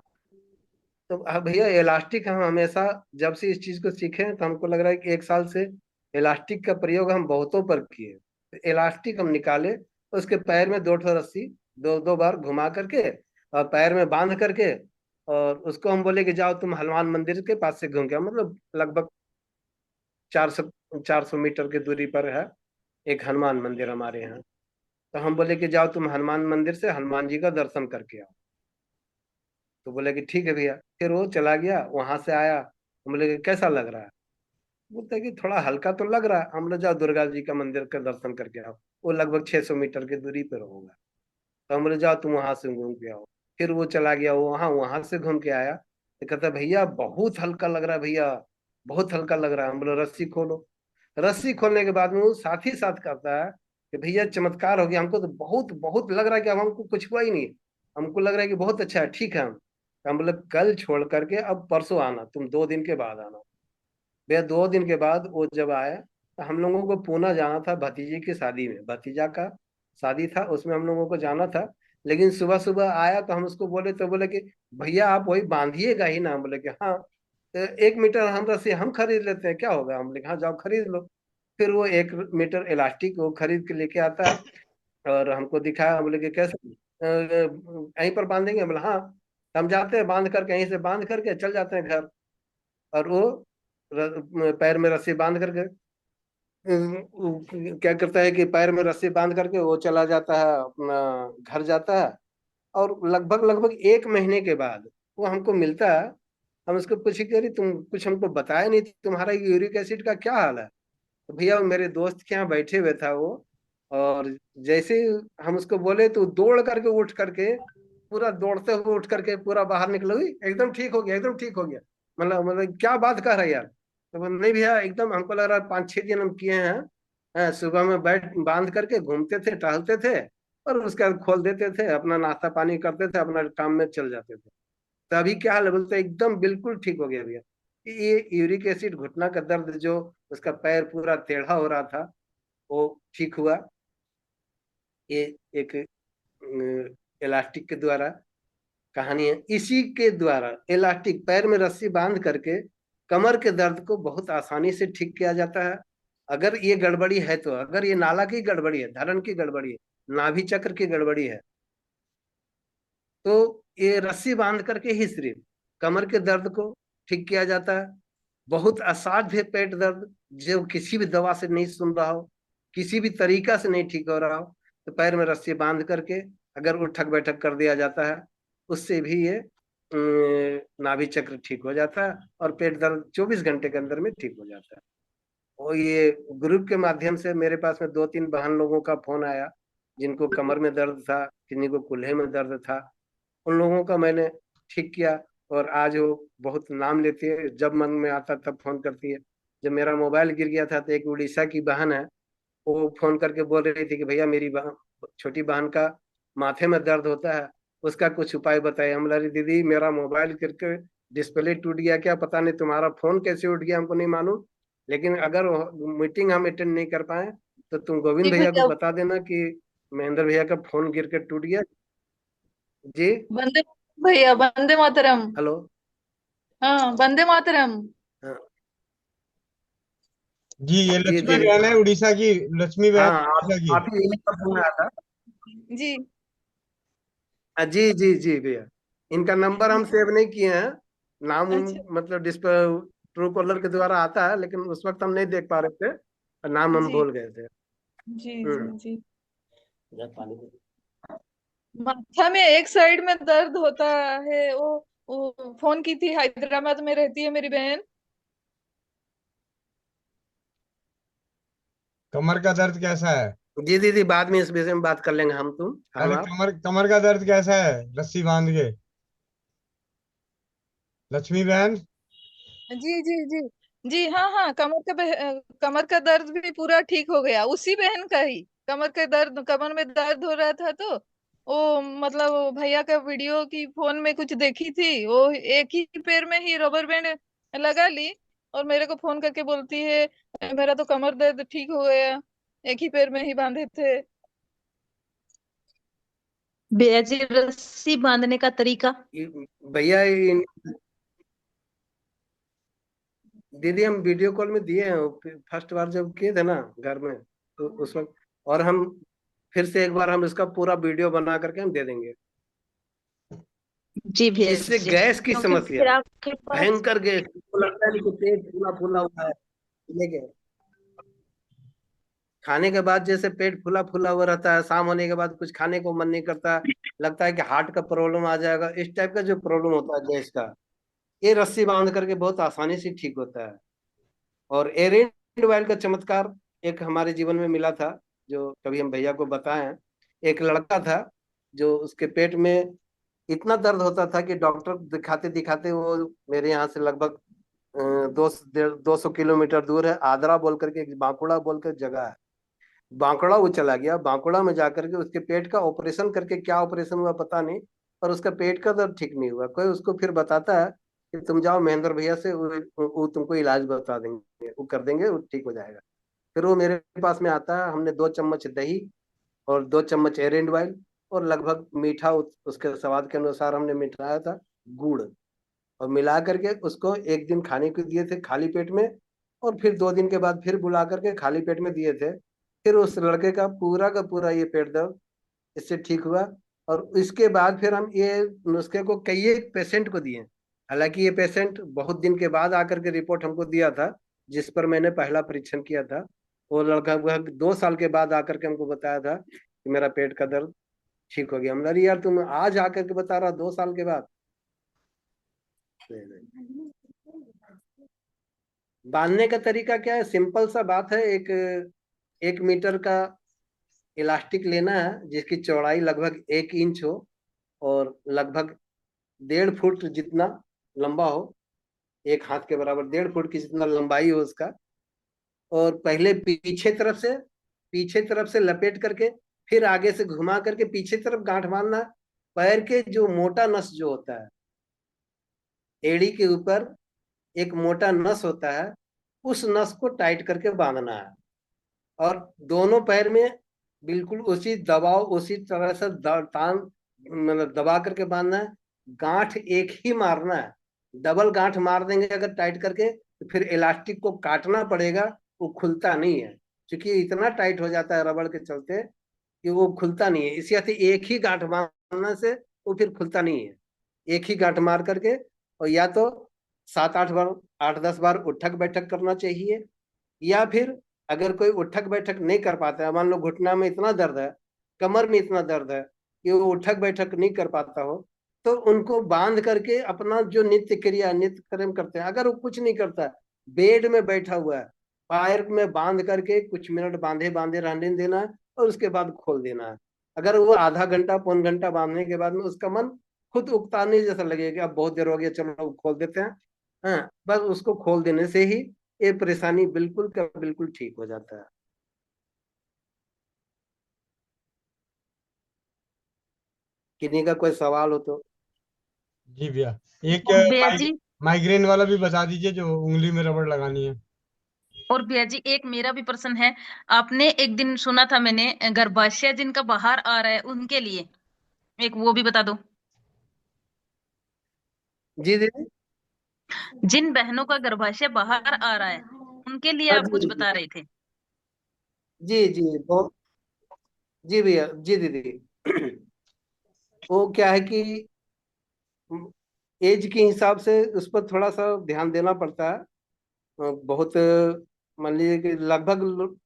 तो भैया इलास्टिक हम हमेशा, जब से इस चीज को सीखे हैं, तो हमको लग रहा है कि 1 साल से इलास्टिक का प्रयोग हम बहुतों पर किए। तो इलास्टिक हम निकाले, उसके पैर में 2 ठो रस्सी 2-2 बार घुमा करके और पैर में बांध करके, और उसको हम बोले कि जाओ तुम हनुमान मंदिर के पास से घूम के आओ। मतलब लगभग 400 मीटर की दूरी पर है एक हनुमान मंदिर हमारे यहाँ। तो हम बोले कि जाओ तुम हनुमान मंदिर से हनुमान जी का दर्शन करके आओ। तो बोले कि ठीक है भैया। फिर वो चला गया, वहां से आया, हम बोले कि कैसा लग रहा है? बोलता है कि थोड़ा हल्का तो लग रहा है। हम लोग जाओ दुर्गा जी का मंदिर का दर्शन करके आओ, वो लगभग 600 मीटर की दूरी पर होगा। तो हम बोले जाओ तुम वहां से घूम के आओ। फिर वो चला गया, वो वहां वहां से घूम के आया, तो कहता भैया बहुत हल्का लग रहा है भैया, बहुत हल्का लग रहा है। हम बोले रस्सी खोलो। रस्सी खोलने के बाद में वो साथ ही साथ कहता है कि भैया चमत्कार हो गया, हमको तो बहुत बहुत लग रहा है कि अब हमको कुछ हुआ ही नहीं, हमको लग रहा है कि बहुत अच्छा है, ठीक है। हम बोले कल छोड़ करके अब परसों आना, तुम 2 दिन के बाद आना। भैया 2 दिन के बाद वो जब आया, तो हम लोगों को पूना जाना था भतीजे की शादी में, भतीजा का शादी था, उसमें हम लोगों को जाना था। लेकिन सुबह सुबह आया तो हम उसको बोले, तो बोले कि भैया आप वही बांधिएगा ही ना? हम बोले कि हाँ। तो 1 मीटर हम रस्सी हम खरीद लेते हैं, क्या होगा? हम बोले हाँ जाओ खरीद लो। फिर वो 1 मीटर इलास्टिक वो खरीद के लेके आता है और हमको दिखाया। हम बोले कि कैसे, यहीं पर बांधेंगे? बोला हाँ। हम जाते हैं, बांध करके यहीं से बांध करके चल जाते हैं घर। और वो पैर में रस्सी बांध करके क्या करता है कि पैर में रस्सी बांध करके वो चला जाता है अपना घर जाता है। और लगभग लगभग 1 महीने के बाद वो हमको मिलता है। हम उसको पूछे कि अरे तुम कुछ हमको बताया नहीं, तुम्हारा यूरिक एसिड का क्या हाल है? तो भैया वो मेरे दोस्त के यहाँ बैठे हुए था वो, और जैसे ही हम उसको बोले तो दौड़ करके उठ करके, पूरा दौड़ते हुए उठ करके पूरा बाहर निकला, "उई, एकदम ठीक हो गया, एकदम ठीक हो गया।" मतलब क्या बात कर रहा है यार? तो बोले, नहीं भैया एकदम हमको लग रहा है 5-6 दिन हम किए हैं। सुबह में बैठ बांध करके घूमते थे, टहलते थे, और उसके बाद खोल देते थे, अपना नाश्ता पानी करते थे, अपना काम में चल जाते थे। तो अभी क्या हाल है? बोलते एकदम बिल्कुल ठीक हो गया भैया। ये यूरिक एसिड, घुटना का दर्द, जो उसका पैर पूरा टेढ़ा हो रहा था, वो ठीक हुआ। ये एक इलास्टिक के द्वारा कहानी है। इसी के द्वारा इलास्टिक पैर में रस्सी बांध करके कमर के दर्द को बहुत आसानी से ठीक किया जाता है। अगर ये गड़बड़ी है तो, अगर ये नाला की गड़बड़ी है, धरण की गड़बड़ी है, नाभि चक्र की गड़बड़ी है, तो ये रस्सी बांध करके ही सिर्फ कमर के दर्द को ठीक किया जाता है। बहुत असाध्य पेट दर्द जो किसी भी दवा से नहीं सुन रहा हो, किसी भी तरीका से नहीं ठीक हो रहा हो, तो पैर में रस्सी बांध करके अगर उठक बैठक कर दिया जाता है, उससे भी ये नाभि चक्र ठीक हो जाता है, और पेट दर्द 24 घंटे के अंदर में ठीक हो जाता है। और ये ग्रुप के माध्यम से मेरे पास में 2-3 बहन लोगों का फोन आया, जिनको कमर में दर्द था, किन्हीं को कूल्हे में दर्द था, उन लोगों का मैंने ठीक किया। और आज वो बहुत नाम लेती है, जब मन में आता तब फोन करती है। जब मेरा मोबाइल गिर गया था तो एक उड़ीसा की बहन है, वो फोन करके बोल रही थी कि भैया मेरी छोटी बहन का माथे में दर्द होता है, उसका कुछ उपाय बताइए। हम बोले, दीदी मेरा मोबाइल गिर के डिस्प्ले टूट गया, क्या पता नहीं तुम्हारा फोन कैसे उठ गया, हमको नहीं मालूम, लेकिन अगर मीटिंग हम अटेंड नहीं कर पाए तो तुम गोविंद जी भैया को भैया, बता देना कि महेंद्र भैया का फोन गिर के टूट गया। जी। वंदे भैया, वंदे मातरम। हेलो। हाँ, वंदे मातरम। हाँ जी, ये जी लक्ष्मी जी। बहन है उड़ीसा की, लक्ष्मी बहन हाँ उड़ीसा की। आप ही यही का फोन आया था। जी जी जी जी भैया, इनका नंबर हम सेव नहीं किए हैं। नाम अच्छा। मतलब डिस्प्ले ट्रू कॉलर के द्वारा आता है, लेकिन उस वक्त हम नहीं देख पा रहे थे, और नाम हम जी भूल गए थे। जी जी हम्म। जी। इधर पानी दे। माथा में एक साइड में दर्द होता है। वो फोन की थी, हैदराबाद में रहती है मेरी बहन। कमर का दर्द कैसा है? जी दीदी, बाद में इस विषय में बात कर लेंगे हम, तुम हम अरे आप। कमर कमर का दर्द कैसा है रस्सी बांध के, लक्ष्मी बहन? जी जी जी जी। हाँ हाँ, कमर का दर्द भी पूरा ठीक हो गया, उसी बहन का ही। कमर में दर्द हो रहा था, तो वो मतलब वो भैया का वीडियो की फोन में कुछ देखी थी, वो एक ही पैर में ही रबर बैंड लगा ली, और मेरे को फोन करके बोलती है, मेरा तो कमर दर्द ठीक हो गया, एक ही पैर में ही बांधे थे। भैया जी, रस्सी बांधने का तरीका। भैया दीदी हम वीडियो कॉल में दिए हैं, फर्स्ट बार जब किए थे ना घर में, तो उस वक्त, और हम फिर से एक बार हम इसका पूरा वीडियो बना करके हम दे देंगे। जी भैया इससे जी, गैस की क्योंकि समस्या, फिर आपके पास। भयंकर गैस, तो लगता है कि पेट फूला फूला हुआ है, लेकिन खाने के बाद जैसे पेट फूला फूला हुआ रहता है, शाम होने के बाद कुछ खाने को मन नहीं करता, लगता है कि हार्ट का प्रॉब्लम आ जाएगा, इस टाइप का जो प्रॉब्लम होता है गैस का, ये रस्सी बांध करके बहुत आसानी से ठीक होता है। और एरेंड ऑयल का चमत्कार एक हमारे जीवन में मिला था, जो कभी हम भैया को बताएं। एक लड़का था जो उसके पेट में इतना दर्द होता था कि डॉक्टर दिखाते दिखाते, वो मेरे यहाँ से लगभग 200 किलोमीटर दूर है, आदरा बोल करके, एक बांकुड़ा बोल कर जगह है, बांकुड़ा वो चला गया। बांकुड़ा में जाकर के उसके पेट का ऑपरेशन करके, क्या ऑपरेशन हुआ पता नहीं, पर उसका पेट का दर्द ठीक नहीं हुआ। कोई उसको फिर बताता है कि तुम जाओ महेंद्र भैया से, वो तुमको इलाज बता देंगे, वो कर देंगे, वो ठीक हो जाएगा। फिर वो मेरे पास में आता है, हमने 2 चम्मच दही और 2 चम्मच एरेंड ऑयल और लगभग मीठा, उसके स्वाद के अनुसार हमने मिठाया था गुड़, और मिला करके उसको एक दिन खाने को दिए थे खाली पेट में, और फिर 2 दिन के बाद फिर बुला करके खाली पेट में दिए थे। फिर उस लड़के का पूरा ये पेट दर्द इससे ठीक हुआ। और इसके बाद फिर हम ये नुस्खे को कई एक पेशेंट को दिए। हालांकि ये पेशेंट बहुत दिन के बाद आकर के रिपोर्ट हमको दिया था, जिस पर मैंने पहला परीक्षण किया था। वो लड़का लगभग 2 साल के बाद आकर के हमको बताया था कि मेरा पेट का दर्द ठीक हो गया। हम अरे यार तुम आज आकर के बता रहा 2 साल के बाद। नहीं, नहीं। बांधने का तरीका क्या है, सिंपल सा बात है। 1 मीटर का इलास्टिक लेना है जिसकी चौड़ाई लगभग 1 इंच हो और लगभग 1.5 फुट जितना लंबा हो, 1 हाथ के बराबर 1.5 फुट की जितना लंबाई हो उसका। और पहले पीछे तरफ से लपेट करके फिर आगे से घुमा करके पीछे तरफ गांठ बांधना है। पैर के जो मोटा नस जो होता है, एड़ी के ऊपर एक मोटा नस होता है, उस नस को टाइट करके बांधना है। और दोनों पैर में बिल्कुल उसी दबाव, उसी तरह से तान मतलब दबा करके बांधना है। गांठ एक ही मारना है, डबल गांठ मार देंगे अगर टाइट करके तो फिर इलास्टिक को काटना पड़ेगा, वो खुलता नहीं है। क्योंकि इतना टाइट हो जाता है रबड़ के चलते कि वो खुलता नहीं है। इसी वजह से एक ही गांठ मारने से वो फिर खुलता नहीं है। एक ही गांठ मार करके, और या तो 7-8 बार, 8-10 बार उठक बैठक करना चाहिए। या फिर अगर कोई उठक बैठक नहीं कर पाता है, मान लो घुटना में इतना दर्द है, कमर में इतना दर्द है कि वो उठक बैठक नहीं कर पाता हो, तो उनको बांध करके अपना जो नित्य कर्म करते हैं, अगर वो कुछ नहीं करता, बेड में बैठा हुआ है, पैर में बांध करके कुछ मिनट बांधे बांधे रहने देना है और उसके बाद खोल देना है। अगर वो आधा घंटा पौन घंटा बांधने के बाद में उसका मन खुद उकताने जैसा लगेगा, अब बहुत देर हो गया चलो खोल देते हैं, हाँ, बस उसको खोल देने से ही ये परेशानी बिल्कुल का बिल्कुल ठीक हो जाता है। किन्हीं का कोई सवाल हो तो। जी भैया, एक और भैया जी, माइग्रेन वाला भी बता दीजिए जो उंगली में रबड़ लगानी है। और भैया जी एक मेरा भी प्रश्न है। आपने एक दिन सुना था मैंने, गर्भाशय जिनका बाहर आ रहा है उनके लिए एक वो भी बता दो। जी दीदी। जिन बहनों का गर्भाशय बाहर आ रहा है उनके लिए हाँ आप जी कुछ जी बता रहे थे। जी जी बहुत। जी भैया, जी दीदी। वो क्या है कि एज के हिसाब से उस पर थोड़ा सा ध्यान देना पड़ता है। बहुत, मान लीजिए कि लगभग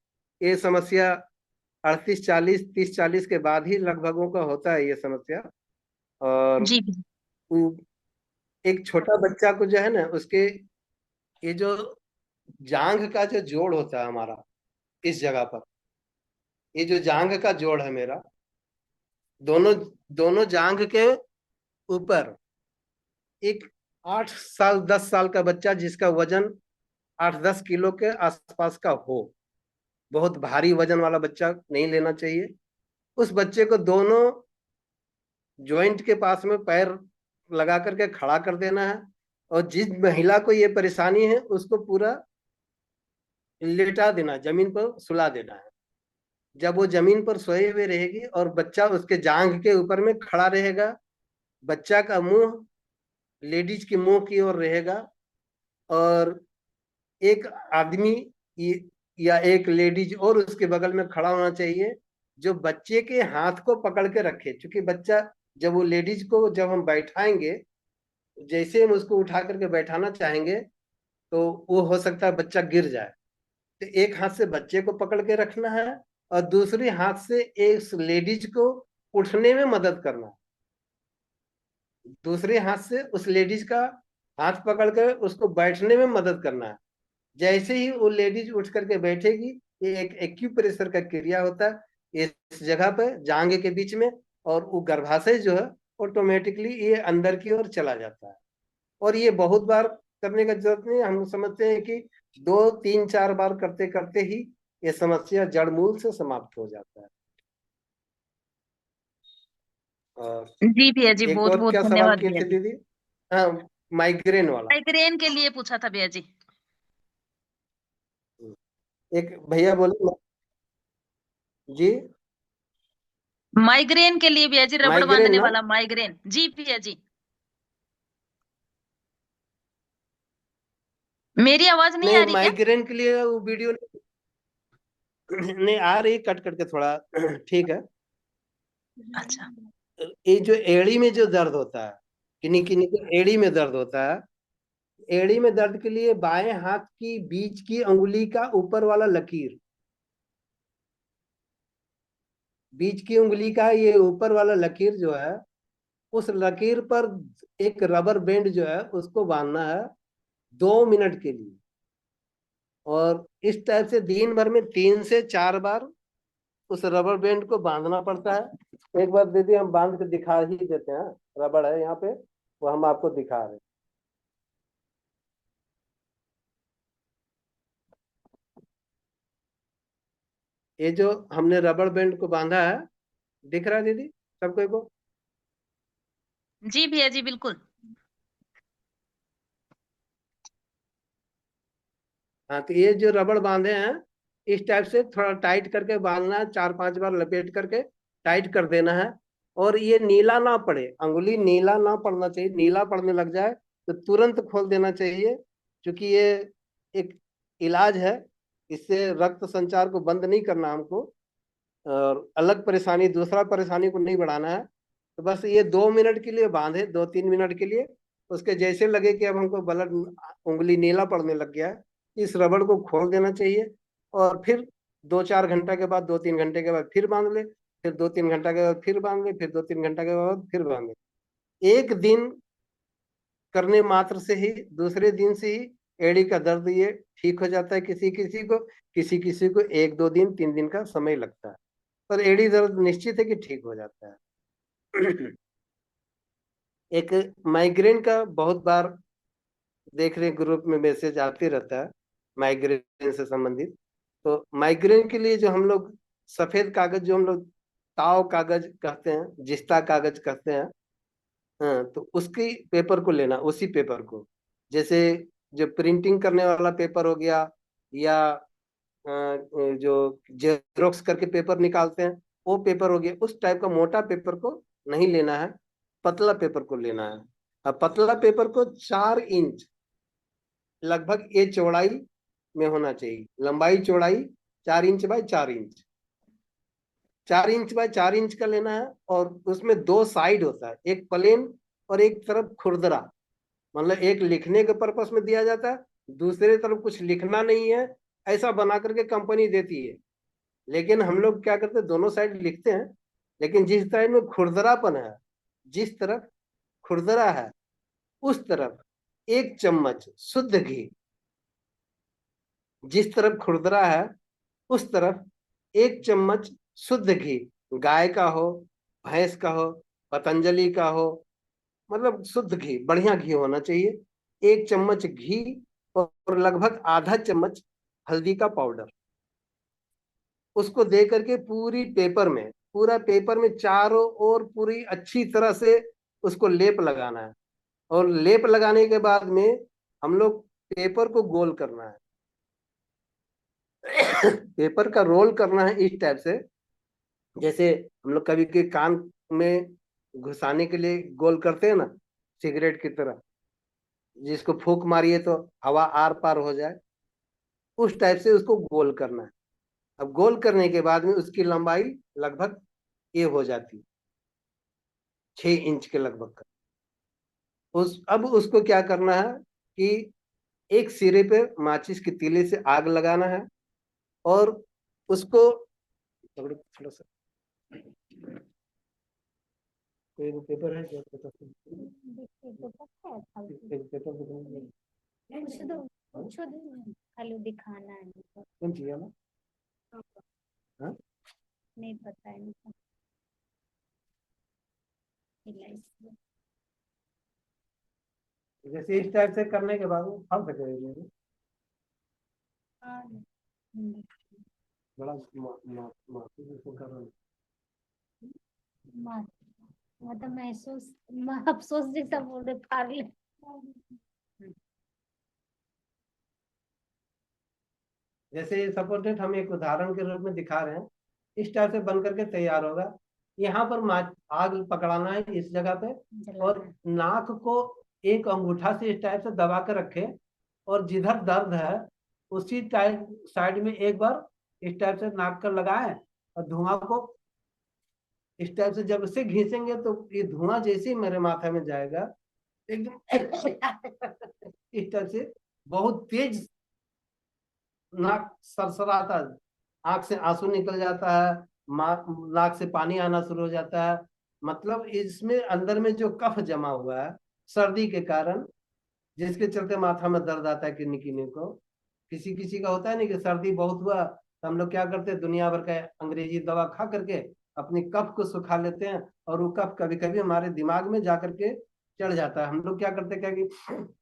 ये समस्या 38-40, 30-40 के बाद ही लगभगों का होता है ये समस्या। और जी वो एक छोटा बच्चा को जो है ना, उसके ये जो जांघ का जो जोड़ होता है हमारा, इस जगह पर, ये जो जांघ का जोड़ है मेरा, दोनों दोनों जांघ के ऊपर एक 8 साल 10 साल का बच्चा जिसका वजन 8-10 किलो के आसपास का हो, बहुत भारी वजन वाला बच्चा नहीं लेना चाहिए। उस बच्चे को दोनों जॉइंट के पास में पैर लगा करके खड़ा कर देना है। और जिस महिला को ये परेशानी है उसको पूरा लेटा देना, जमीन पर सुला देना है। जब वो जमीन पर सोए हुए रहेगी और बच्चा उसके जांघ के ऊपर में खड़ा रहेगा, बच्चा का मुंह लेडीज के मुंह की ओर रहेगा, और एक आदमी या एक लेडीज और उसके बगल में खड़ा होना चाहिए जो बच्चे के हाथ को पकड़ के रखे। क्योंकि बच्चा, जब वो लेडीज को जब हम बैठाएंगे, जैसे हम उसको उठा करके बैठाना चाहेंगे तो वो हो सकता है बच्चा गिर जाए। तो एक हाथ से बच्चे को पकड़ के रखना है और दूसरे हाथ से एक लेडीज को उठने में मदद करना है। दूसरे हाथ से उस लेडीज का हाथ पकड़ कर उसको बैठने में मदद करना है। जैसे ही वो लेडीज उठ करके बैठेगी, ये एक एक्यूप्रेशर का क्रिया होता है इस जगह पर जांघ के बीच में, और वो गर्भाशय जो है ऑटोमेटिकली ये अंदर की ओर चला जाता है। और ये बहुत बार करने का जरूरत नहीं है, हम समझते हैं कि 2-3-4 बार करते करते ही ये समस्या जड़ मूल से समाप्त हो जाता है। और जी भैया जी, एक बहुत और बहुत क्या सवाल धन्यवाद किए भैया थे जी। दीदी? हाँ, माइग्रेन वाला। माइग्रेन के लिए पूछा था भैया जी। एक भैया बोले। जी। माइग्रेन के लिए भैया जी, रबड़ माइग्रेन बांधने ना। वाला माइग्रेन। जी भैया जी, मेरी आवाज नहीं आ नहीं, रही क्या? माइग्रेन के लिए वो वीडियो नहीं आ रही, कट कट के थोड़ा। ठीक है। अच्छा। ये जो एड़ी में जो दर्द होता है, किन्हीं किन्हीं को एड़ी में दर्द होता है, एड़ी में दर्द के लिए बाएं हाथ की बीच की अंगुली का ऊपर वाला लकीर, बीच की उंगली का ये ऊपर वाला लकीर जो है, उस लकीर पर एक रबर बैंड जो है उसको बांधना है 2 मिनट के लिए। और इस टाइप से दिन भर में 3 से 4 बार उस रबर बैंड को बांधना पड़ता है। एक बार दीदी हम बांध के दिखा ही देते हैं, रबड़ है यहाँ पे, वो हम आपको दिखा रहे हैं। ये जो हमने रबड़ बैंड को बांधा है, दिख रहा है दीदी सबको को? जी भैया जी बिल्कुल। हाँ, तो ये जो रबड़ बांधे हैं इस टाइप से थोड़ा टाइट करके बांधना है, 4-5 बार लपेट करके टाइट कर देना है। और ये नीला ना पड़े, अंगुली नीला ना पड़ना चाहिए। नीला पड़ने लग जाए तो तुरंत खोल देना चाहिए, क्योंकि ये एक इलाज है, इससे रक्त संचार को बंद नहीं करना हमको, और अलग परेशानी, दूसरा परेशानी को नहीं बढ़ाना है। तो बस ये 2 मिनट के लिए बांधे, 2-3 मिनट के लिए। उसके जैसे लगे कि अब हमको ब्लड, उंगली नीला पड़ने लग गया है, इस रबड़ को खोल देना चाहिए। और फिर 2-4 घंटा के बाद, 2-3 घंटे के बाद फिर बांध ले, फिर 2-3 घंटा के बाद फिर बांध ले, फिर 2-3 घंटा के बाद फिर बांध ले। एक दिन करने मात्र से ही दूसरे दिन से ही एड़ी का दर्द ये ठीक हो जाता है। किसी किसी को, किसी किसी को 1-2 दिन 3 दिन का समय लगता है, पर एड़ी दर्द निश्चित है कि ठीक हो जाता है। एक माइग्रेन का बहुत बार देख रहे ग्रुप में मैसेज आते रहता है, माइग्रेन से संबंधित। तो माइग्रेन के लिए जो हम लोग सफेद कागज, जो हम लोग ताव कागज कहते हैं, जिस्ता कागज कहते हैं, हाँ, तो उसकी पेपर को लेना, उसी पेपर को, जैसे जो प्रिंटिंग करने वाला पेपर हो गया, या जो जेरोक्स करके पेपर निकालते हैं वो पेपर हो गया, उस टाइप का मोटा पेपर को नहीं लेना है, पतला पेपर को लेना है। अब पतला पेपर को 4 इंच लगभग ये चौड़ाई में होना चाहिए, लंबाई चौड़ाई 4 inch by 4 inch, 4 inch by 4 inch का लेना है। और उसमें 2 साइड होता है, एक प्लेन और एक तरफ खुरदरा, मतलब एक लिखने के पर्पस में दिया जाता है, दूसरे तरफ कुछ लिखना नहीं है, ऐसा बना करके कंपनी देती है। लेकिन हम लोग क्या करते हैं, दोनों साइड लिखते हैं, लेकिन जिस साइड में खुरदरापन है, जिस तरफ खुरदरा है उस तरफ 1 चम्मच शुद्ध घी, जिस तरफ खुरदरा है उस तरफ 1 चम्मच शुद्ध घी, गाय का हो, भैंस का हो, पतंजलि का हो, मतलब शुद्ध घी, बढ़िया घी होना चाहिए। 1 चम्मच घी और लगभग आधा चम्मच हल्दी का पाउडर, उसको दे करके पूरी पेपर में, पूरा पेपर में चारों ओर पूरी अच्छी तरह से उसको लेप लगाना है। और लेप लगाने के बाद में हम लोग पेपर को गोल करना है। पेपर का रोल करना है इस टाइप से, जैसे हम लोग कभी के कान में घुसाने के लिए गोल करते हैं ना, सिगरेट की तरह, जिसको फूंक मारिए तो हवा आर पार हो जाए, उस टाइप से उसको गोल करना है। अब गोल करने के बाद में उसकी लंबाई लगभग ये हो जाती है 6 इंच के लगभग का। अब उसको क्या करना है कि एक सिरे पे माचिस की तीली से आग लगाना है, और उसको थोड़ा सा, कोई पेपर है क्या? पूछ दो खाली दिखाना है कौन चाहिए ना? हाँ? नहीं पता है इनको। जैसे इस टाइप से करने के बाद फल सकेगा, बड़ा कर रहा हूँ। मतलब महसूस, अफसोस जैसा बोल रहे, फाड़ ले। जैसे सपोर्टेड हम एक उदाहरण के रूप में दिखा रहे हैं, इस टाइप से बन करके तैयार होगा। यहाँ पर आग पकड़ाना है इस जगह पे, और नाक को एक अंगूठा से इस टाइप से दबा कर रखे, और जिधर दर्द है उसी टाइप साइड में एक बार इस टाइप से नाक कर लगाए, और धुआं को इस टाइप से जब से घिसेंगे तो ये धुआं जैसे ही मेरे माथा में जाएगा एकदम इस टाइप से बहुत तेज नाक सरसराता है, आंख से आंसू निकल जाता है, नाक से पानी आना शुरू हो जाता है। मतलब इसमें अंदर में जो कफ जमा हुआ है सर्दी के कारण, जिसके चलते माथा में दर्द आता है किन्हीं किन्हीं को। किसी किसी का होता है नहीं कि सर्दी बहुत हुआ तो हम लोग क्या करते हैं, दुनिया भर का अंग्रेजी दवा खा करके अपनी कफ को सुखा लेते हैं, और वो कफ कभी कभी हमारे दिमाग में जा करके चढ़ जाता है। हम लोग क्या करते हैं, क्या कि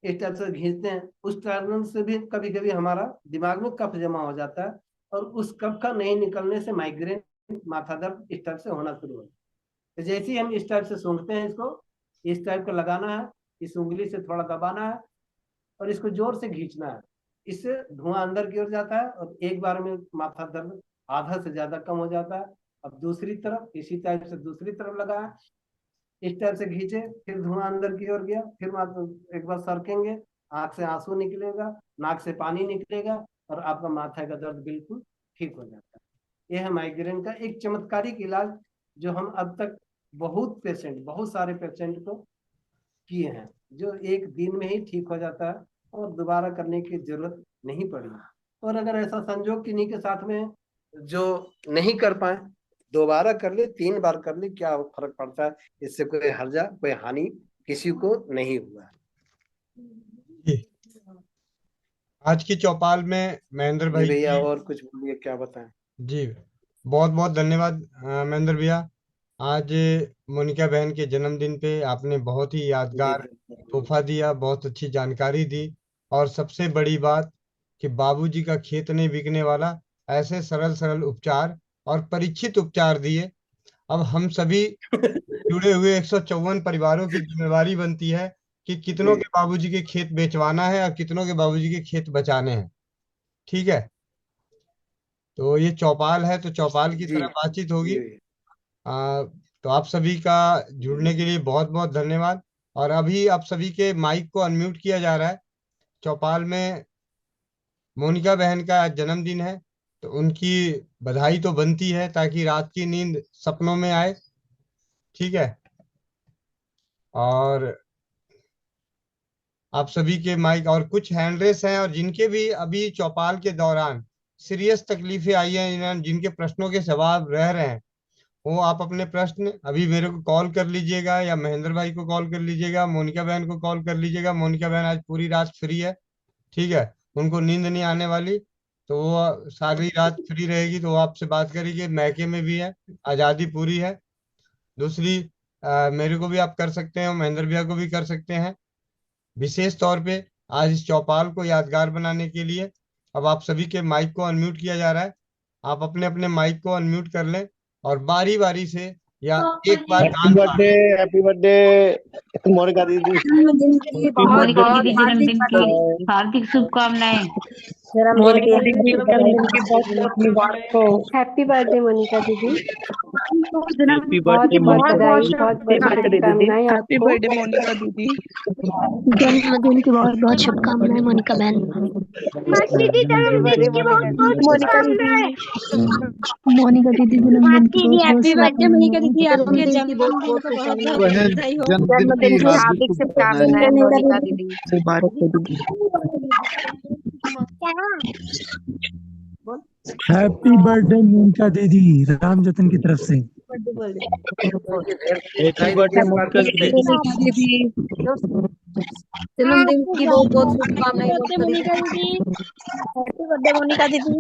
इस टाइप से खींचते हैं, उस कारण से भी कभी कभी हमारा दिमाग में कफ जमा हो जाता है, और उस कफ का नहीं निकलने से माइग्रेन, माथा दर्द इस टाइप से होना शुरू हो जाता है। तो जैसे ही हम इस टाइप से सूंघते हैं, इसको इस टाइप का लगाना है, इस उंगली से थोड़ा दबाना है और इसको जोर से खींचना है। इससे धुआं अंदर की ओर जाता है और एक बार में माथा दर्द आधा से ज्यादा कम हो जाता है। अब दूसरी तरफ इसी टाइप से दूसरी तरफ लगाया, इस टाइप से खींचे, फिर धुआं अंदर की ओर गया, फिर एक बार सरकेंगे, आंख से आंसू निकलेगा, नाक से पानी निकलेगा, और आपका माथा का दर्द बिल्कुल ठीक हो जाता है। यह है माइग्रेन का एक चमत्कारिक इलाज, जो हम अब तक बहुत सारे पेशेंट को किए हैं, जो एक दिन में ही ठीक हो जाता है और दोबारा करने की जरूरत नहीं पड़ी। और अगर ऐसा संजोग किन्हीं के साथ में जो नहीं कर पाए, दोबारा कर ले, 3 बार कर ले, क्या फर्क पड़ता है, इससे कोई हर्जा कोई हानि किसी को नहीं हुआ। जी। आज की चौपाल में महेंद्र जी भाई भैया, की, और कुछ बोलिए, क्या बताएं। जी बहुत बहुत धन्यवाद महेंद्र भैया। आज मोनिका बहन के जन्मदिन पे आपने बहुत ही जी यादगार तोहफा दिया, बहुत अच्छी जानकारी दी, और सबसे बड़ी बात कि बाबूजी का खेत नहीं बिकने वाला, ऐसे सरल सरल उपचार और परीक्षित उपचार दिए। अब हम सभी जुड़े हुए 154 परिवारों की जिम्मेवारी बनती है कि कितनों जी के बाबूजी के खेत बेचवाना है और कितनों के बाबूजी के खेत बचाने हैं। ठीक है, तो ये चौपाल है, तो चौपाल की जी तरह बातचीत जी होगी। भैया। तो आप सभी का जुड़ने के लिए बहुत बहुत धन्यवाद। और अभी आप सभी के माइक को अनम्यूट किया जा रहा है। चौपाल में मोनिका बहन का आज जन्मदिन है, तो उनकी बधाई तो बनती है ताकि रात की नींद सपनों में आए। ठीक है, और आप सभी के माइक और कुछ हैंड रेस हैं, और जिनके भी अभी चौपाल के दौरान सीरियस तकलीफें आई हैं, जिनके प्रश्नों के जवाब रह रहे हैं, वो आप अपने प्रश्न अभी मेरे को कॉल कर लीजिएगा, या महेंद्र भाई को कॉल कर लीजिएगा, मोनिका बहन को कॉल कर लीजिएगा। मोनिका बहन आज पूरी रात फ्री है। ठीक है, उनको नींद नहीं आने वाली, तो वो सारी रात फ्री रहेगी, तो वो आपसे बात करेगी। मैके में भी है, आज़ादी पूरी है। दूसरी, मेरे को भी आप कर सकते हैं, महेंद्र भैया को भी कर सकते हैं। विशेष तौर पे आज इस चौपाल को यादगार बनाने के लिए अब आप सभी के माइक को अनम्यूट किया जा रहा है। आप अपने अपने माइक को अनम्यूट कर लें और बारी बारी से या एक बार हैप्पी गान गा बर्थडे, लें। हैप्पी बर्थडे मोनिका दीदी। जन्मदिन की हैप्पी बहुत मोनिका बर्थडे। दीदी बहुत जन्मदिन की बाय। हार्दिक शुभकामनाएं। मोनिका जन्मदिन दीदी की जन्मदिन की बहुत बहुत मुबारक हो। हैप्पी बर्थडे मोनिका दीदी। हैप्पी बहुत बर्थडे बहुत मोनिका बधाई, दीदी। बहुत बहुत मोनिका दीदी शुभकामनाएं हैप्पी आपको। बर्थडे मोनिका दीदी। जन्मदिन की बहुत बहुत शुभकामनाएं मोनिका बहन। दीदी हैप्पी जन्मदिन बर्थडे की मोनिका बहुत बहुत दीदी। मोनिका दीदी शुभकामनाएं। मोनिका दीदी जन्मदिन की बहुत बहुत हैप्पी बर्थडे मोनिका शुभकामनाएं। दीदी, आपके जन्मदिन की बहुत जन्मदिन बहुत का बहुत बहुत शुभकामनाएं। बहन बधाई हो। जन्मदिन की जन्मदिन की हार्दिक हार्दिक शुभकामनाएं। शुभकामनाएं मोनिका दीदी दीदी। मुबारक हो दीदी। हैप्पी बर्थडे मोनिका दीदी, राम जतन की तरफ से। हैप्पी बधाई बर्थडे दीजिए मोनिका कार्तिक दीदी। से। जन्मदिन की बहुत बहुत हैप्पी शुभकामनाएं बर्थडे मोनिका मोनिका दीदी। दीदी। हैप्पी बर्थडे मोनिका दीदी।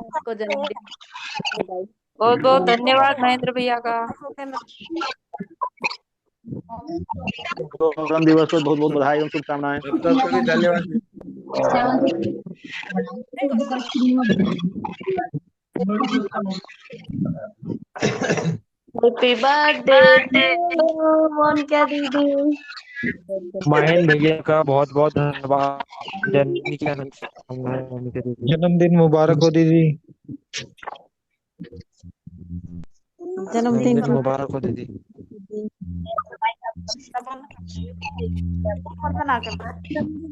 आपको जन्मदिन की बधाई। बहुत बहुत धन्यवाद महेंद्र भैया का। जन्म दिवस पर बहुत बहुत बधाई एवं शुभकामनाएं। आप सबको भी धन्यवाद। हैप्पी बर्थडे टू मोनिका दीदी। महेंद्र भैया का बहुत बहुत धन्यवाद। जन्मदिन की हार्दिक शुभकामनाएं मोनिका दीदी। जन्मदिन मुबारक हो दीदी। जन्मदिन जन्मदिन मुबारक हो दीदी।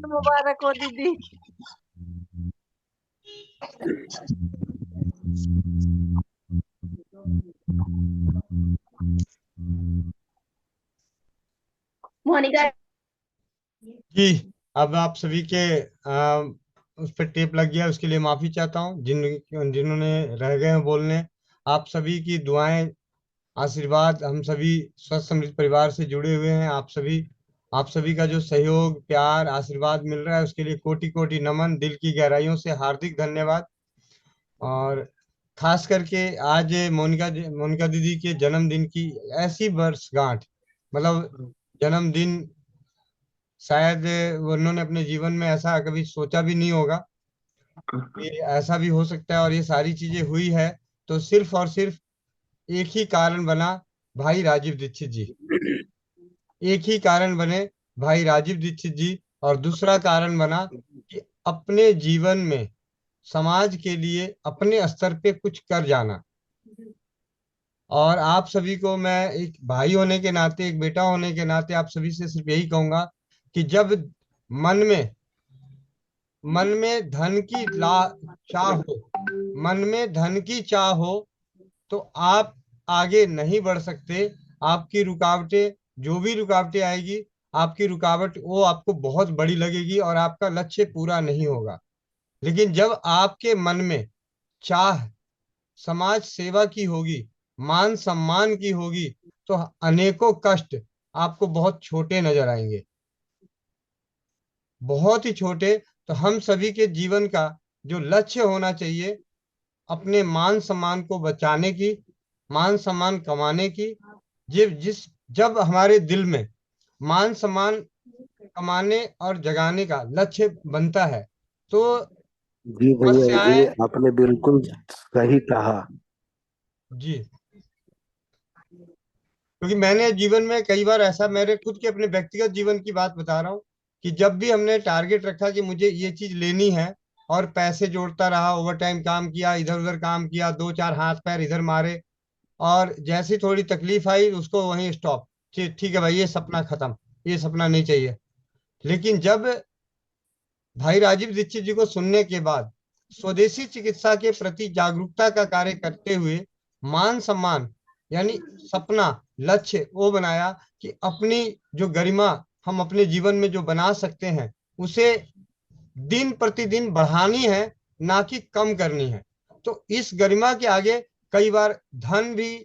मुबारक हो दीदी। मोनिका जी। अब आप सभी के उस पर टेप लग गया, उसके लिए माफी चाहता हूँ। जिन्होंने रह गए हैं बोलने, आप सभी की दुआएं, आशीर्वाद, हम सभी स्वस्थ समृद्ध परिवार से जुड़े हुए हैं। आप सभी का जो सहयोग, प्यार, आशीर्वाद मिल रहा है, उसके लिए कोटि कोटि नमन, दिल की गहराइयों से हार्दिक धन्यवाद। और खास करके आज मोनिका दीदी के जन्मदिन की ऐसी वर्षगांठ, मतलब जन्मदिन, शायद उन्होंने अपने जीवन में ऐसा कभी सोचा भी नहीं होगा कि ऐसा भी हो सकता है, और ये सारी चीजें हुई है तो सिर्फ और सिर्फ एक ही कारण बना, भाई राजीव दीक्षित जी। एक ही कारण बने, भाई राजीव दीक्षित जी। और दूसरा कारण बना कि अपने जीवन में समाज के लिए अपने स्तर पे कुछ कर जाना। और आप सभी को मैं एक भाई होने के नाते, एक बेटा होने के नाते आप सभी से सिर्फ यही कहूंगा कि जब मन में मन में धन की ला चाह हो, मन में धन की चाह हो, तो आप आगे नहीं बढ़ सकते। आपकी रुकावटें, जो भी रुकावटें आएगी, आपकी रुकावट वो आपको बहुत बड़ी लगेगी और आपका लक्ष्य पूरा नहीं होगा। लेकिन जब आपके मन में चाह समाज सेवा की होगी, मान सम्मान की होगी, तो अनेकों कष्ट आपको बहुत छोटे नजर आएंगे, बहुत ही छोटे। तो हम सभी के जीवन का जो लक्ष्य होना चाहिए, अपने मान सम्मान को बचाने की, मान सम्मान कमाने की। जब हमारे दिल में मान सम्मान कमाने और जगाने का लक्ष्य बनता है, तो जी भैया जी, समस्याएं। आपने बिल्कुल सही कहा। जी, क्योंकि मैंने जीवन में कई बार ऐसा, मेरे खुद के अपने व्यक्तिगत जीवन की बात बता रहा हूँ, कि जब भी हमने टारगेट रखा कि मुझे ये चीज लेनी है, और पैसे जोड़ता रहा, ओवर टाइम काम किया, इधर उधर काम किया, दो चार हाथ पैर इधर मारे, और जैसी थोड़ी तकलीफ आई उसको वहीं स्टॉप। ठीक है भाई, ये सपना खत्म, ये सपना नहीं चाहिए। लेकिन जब भाई राजीव दीक्षित जी को सुनने के बाद स्वदेशी चिकित्सा के प्रति जागरूकता का कार्य करते हुए, मान सम्मान यानी सपना, लक्ष्य वो बनाया कि अपनी जो गरिमा हम अपने जीवन में जो बना सकते हैं, उसे दिन प्रतिदिन बढ़ानी है, ना कि कम करनी है। तो इस गरिमा के आगे कई बार धन भी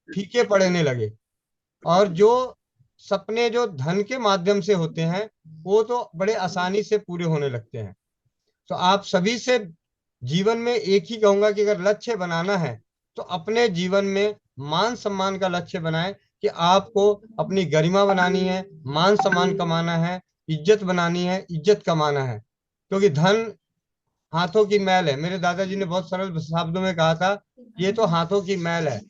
फीके पड़ने लगे, और जो सपने जो धन के माध्यम से होते हैं, वो तो बड़े आसानी से पूरे होने लगते हैं। तो आप सभी से जीवन में एक ही कहूंगा कि अगर लक्ष्य बनाना है, तो अपने जीवन में मान सम्मान का लक्ष्य बनाएं, कि आपको अपनी गरिमा बनानी है, मान सम्मान कमाना है, इज्जत बनानी है, इज्जत कमाना है। क्योंकि धन हाथों की मैल है। मेरे दादाजी ने बहुत सरल शब्दों में कहा था, ये तो हाथों की मैल है,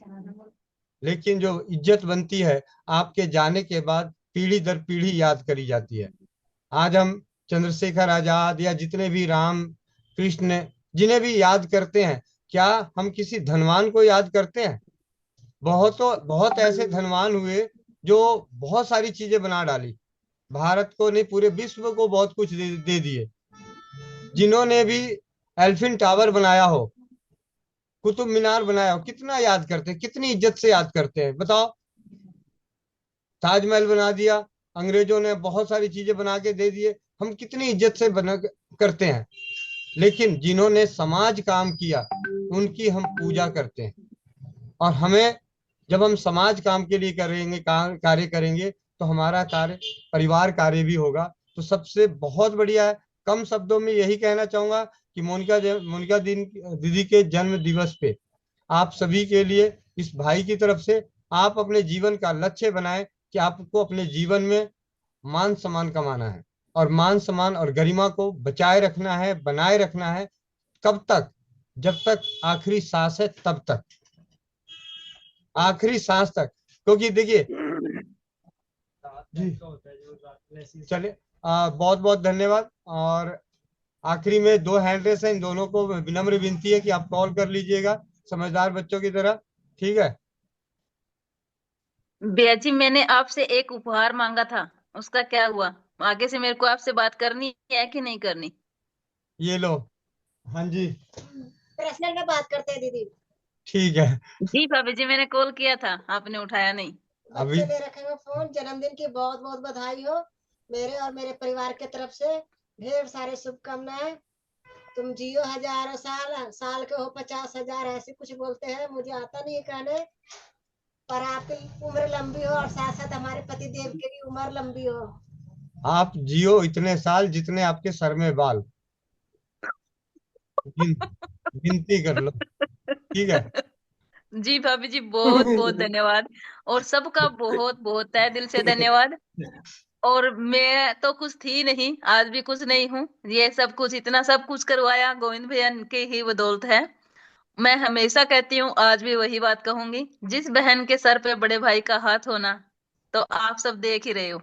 लेकिन जो इज्जत बनती है, आपके जाने के बाद पीढ़ी दर पीढ़ी याद करी जाती है। आज हम चंद्रशेखर आजाद या जितने भी राम कृष्ण, जिन्हें भी याद करते हैं, क्या हम किसी धनवान को याद करते हैं? बहुत ऐसे धनवान हुए जो बहुत सारी चीजें बना डाली, भारत को नहीं पूरे विश्व को बहुत कुछ दे दिए। जिन्होंने भी एल्फिन टावर बनाया हो, कुतुब मीनार बनाया हो, कितना याद करते हैं, कितनी इज्जत से याद करते हैं, बताओ। ताजमहल बना दिया, अंग्रेजों ने बहुत सारी चीजें बना के दे दिए, हम कितनी इज्जत से बना करते हैं। लेकिन जिन्होंने समाज काम किया, उनकी हम पूजा करते हैं। और हमें, जब हम समाज काम के लिए करेंगे, कार्य करेंगे, तो हमारा कार्य परिवार कार्य भी होगा। तो सबसे बहुत बढ़िया है। कम शब्दों में यही कहना चाहूंगा कि मोनिका दीदी के जन्म दिवस पे आप सभी के लिए, इस भाई की तरफ से, आप अपने जीवन का लक्ष्य बनाएं कि आपको अपने जीवन में मान सम्मान कमाना है, और मान सम्मान और गरिमा को बचाए रखना है, बनाए रखना है। कब तक? जब तक आखिरी सांस है, तब तक, आखिरी सांस तक। क्योंकि देखिए जी, चलिए, बहुत बहुत धन्यवाद। और आखिरी में दो हैंड रेस है, इन दोनों को विनम्र विनती है कि आप कॉल कर लीजिएगा, समझदार बच्चों की तरह। ठीक है? भैया जी, मैंने आपसे एक उपहार मांगा था, उसका क्या हुआ? आगे से मेरे को आपसे बात करनी है कि नहीं करनी? ये लो। हाँ जी, पर्सनल में बात करते हैं दीदी। ठीक है। जी भाभी जी, मैंने कॉल किया था, आपने उठाया नहीं। अभी बच्चे ले रखे हुए फोन, जन्मदिन की बहुत बहुत बधाई हो। मेरे और मेरे परिवार के तरफ से ढेर सारे शुभकामनाएं। तुम जियो हजारों साल, साल के हो 50,000, ऐसे कुछ बोलते हैं, मुझे आता नहीं है कहने, पर आपकी उम्र लंबी हो और साथ साथ हमारे पति देव की भी उम्र लंबी हो। आप जियो इतने साल जितने आपके सर में बाल। गिनती कर लो, ठीक है। जी भाभी जी, बहुत बहुत धन्यवाद। और सबका बहुत बहुत तहे दिल से धन्यवाद। और मैं तो कुछ थी नहीं, आज भी कुछ नहीं हूँ। ये सब कुछ, इतना सब कुछ करवाया गोविंद भैया के ही बदौलत है। मैं हमेशा कहती हूँ, आज भी वही बात कहूंगी, जिस बहन के सर पे बड़े भाई का हाथ होना, तो आप सब देख ही रहे हो।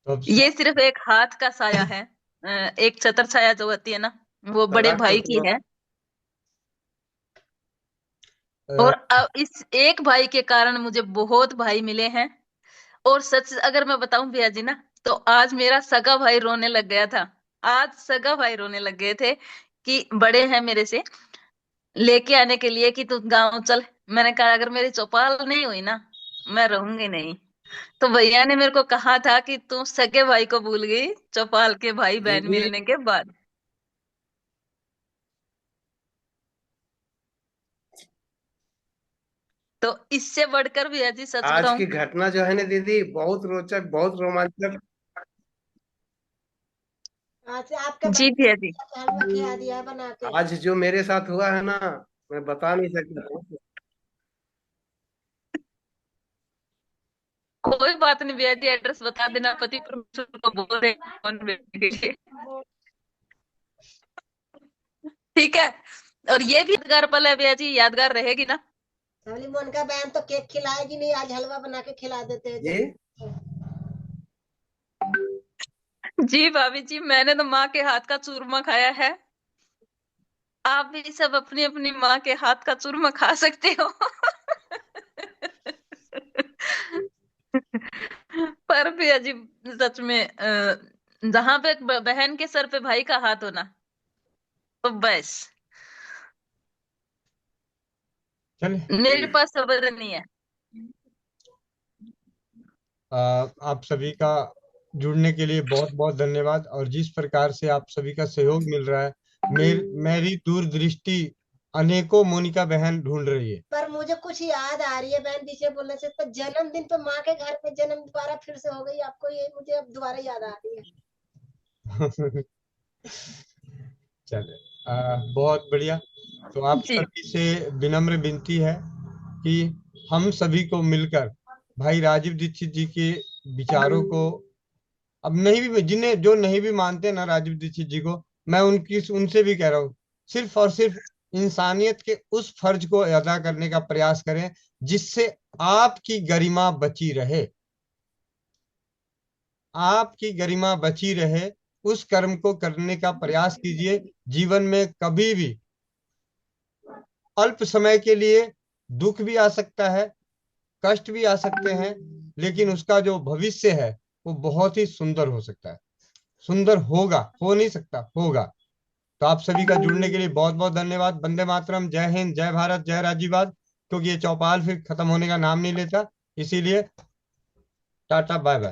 तो ये सिर्फ एक हाथ का साया है, एक छत्र छाया जो होती है ना, वो बड़े तलाक तो भाई की हुआ। है। और अब इस एक भाई के कारण मुझे बहुत भाई मिले हैं। और सच अगर मैं बताऊं भैया जी ना, तो आज मेरा सगा भाई रोने लग गया था। आज सगा भाई रोने लग गए थे कि बड़े हैं मेरे से, लेके आने के लिए कि तू गाँव चल। मैंने कहा अगर मेरी चौपाल नहीं हुई ना, मैं रहूंगी नहीं। तो भैया ने मेरे को कहा था कि तू सगे भाई को भूल गई चौपाल के भाई बहन दीदी, मिलने के बाद। तो इससे बढ़कर भैया जी सच आज बताऊं, की घटना जो है ना दीदी, बहुत रोचक, बहुत रोमांचक। आज से आपके जी भैया जी, हलवा खिला दिया है बना के। आज जो मेरे साथ हुआ है ना, मैं बता नहीं सकता। कोई बात नहीं भैया जी, एड्रेस बता देना, पति परमेश्वर को बोल रहे कौन भेज के। ठीक है। और ये भी यादगार पल है भैया जी, यादगार रहेगी ना। सबली मोनिका बहन तो केक खिलाएगी नहीं, आज हलवा बना के खिला देते हैं। जी जी भाभी जी, मैंने तो माँ के हाथ का चूरमा खाया है। आप भी सब अपनी अपनी माँ के हाथ का चूरमा खा सकते हो। पर भैया जी, सच में जहां पे एक बहन के सर पे भाई का हाथ होना, तो बस चलिए, मेरे पास शब्द नहीं है। आप सभी का जुड़ने के लिए बहुत बहुत धन्यवाद। और जिस प्रकार से आप सभी का सहयोग मिल रहा है, मेरी दूरदृष्टि अनेकों मोनिका बहन ढूंढ रही है। पर मुझे कुछ याद आ रही है बहन पीछे बोलने से, तो जन्मदिन पे माँ के घर पे जन्म दोबारा फिर से हो गई आपको, ये मुझे अब दोबारा याद आ रही है। चले, बहुत बढ़िया। तो आप जी सभी से विनम्र विनती है कि हम सभी को मिलकर भाई राजीव दीक्षित जी के विचारों को, अब नहीं भी, जिन्हें जो नहीं भी मानते ना राजीव दीक्षित जी को, मैं उनसे भी कह रहा हूँ, सिर्फ और सिर्फ इंसानियत के उस फर्ज को अदा करने का प्रयास करें जिससे आपकी गरिमा बची रहे। आपकी गरिमा बची रहे, उस कर्म को करने का प्रयास कीजिए। जीवन में कभी भी अल्प समय के लिए दुख भी आ सकता है, कष्ट भी आ सकते हैं, लेकिन उसका जो भविष्य है वो बहुत ही सुंदर हो सकता है। सुंदर होगा, हो नहीं सकता, होगा। तो आप सभी का जुड़ने के लिए बहुत बहुत धन्यवाद। वंदे मातरम, जय हिंद, जय भारत, जय राज्यवाद। क्योंकि ये चौपाल फिर खत्म होने का नाम नहीं लेता, इसीलिए टाटा, बाय बाय।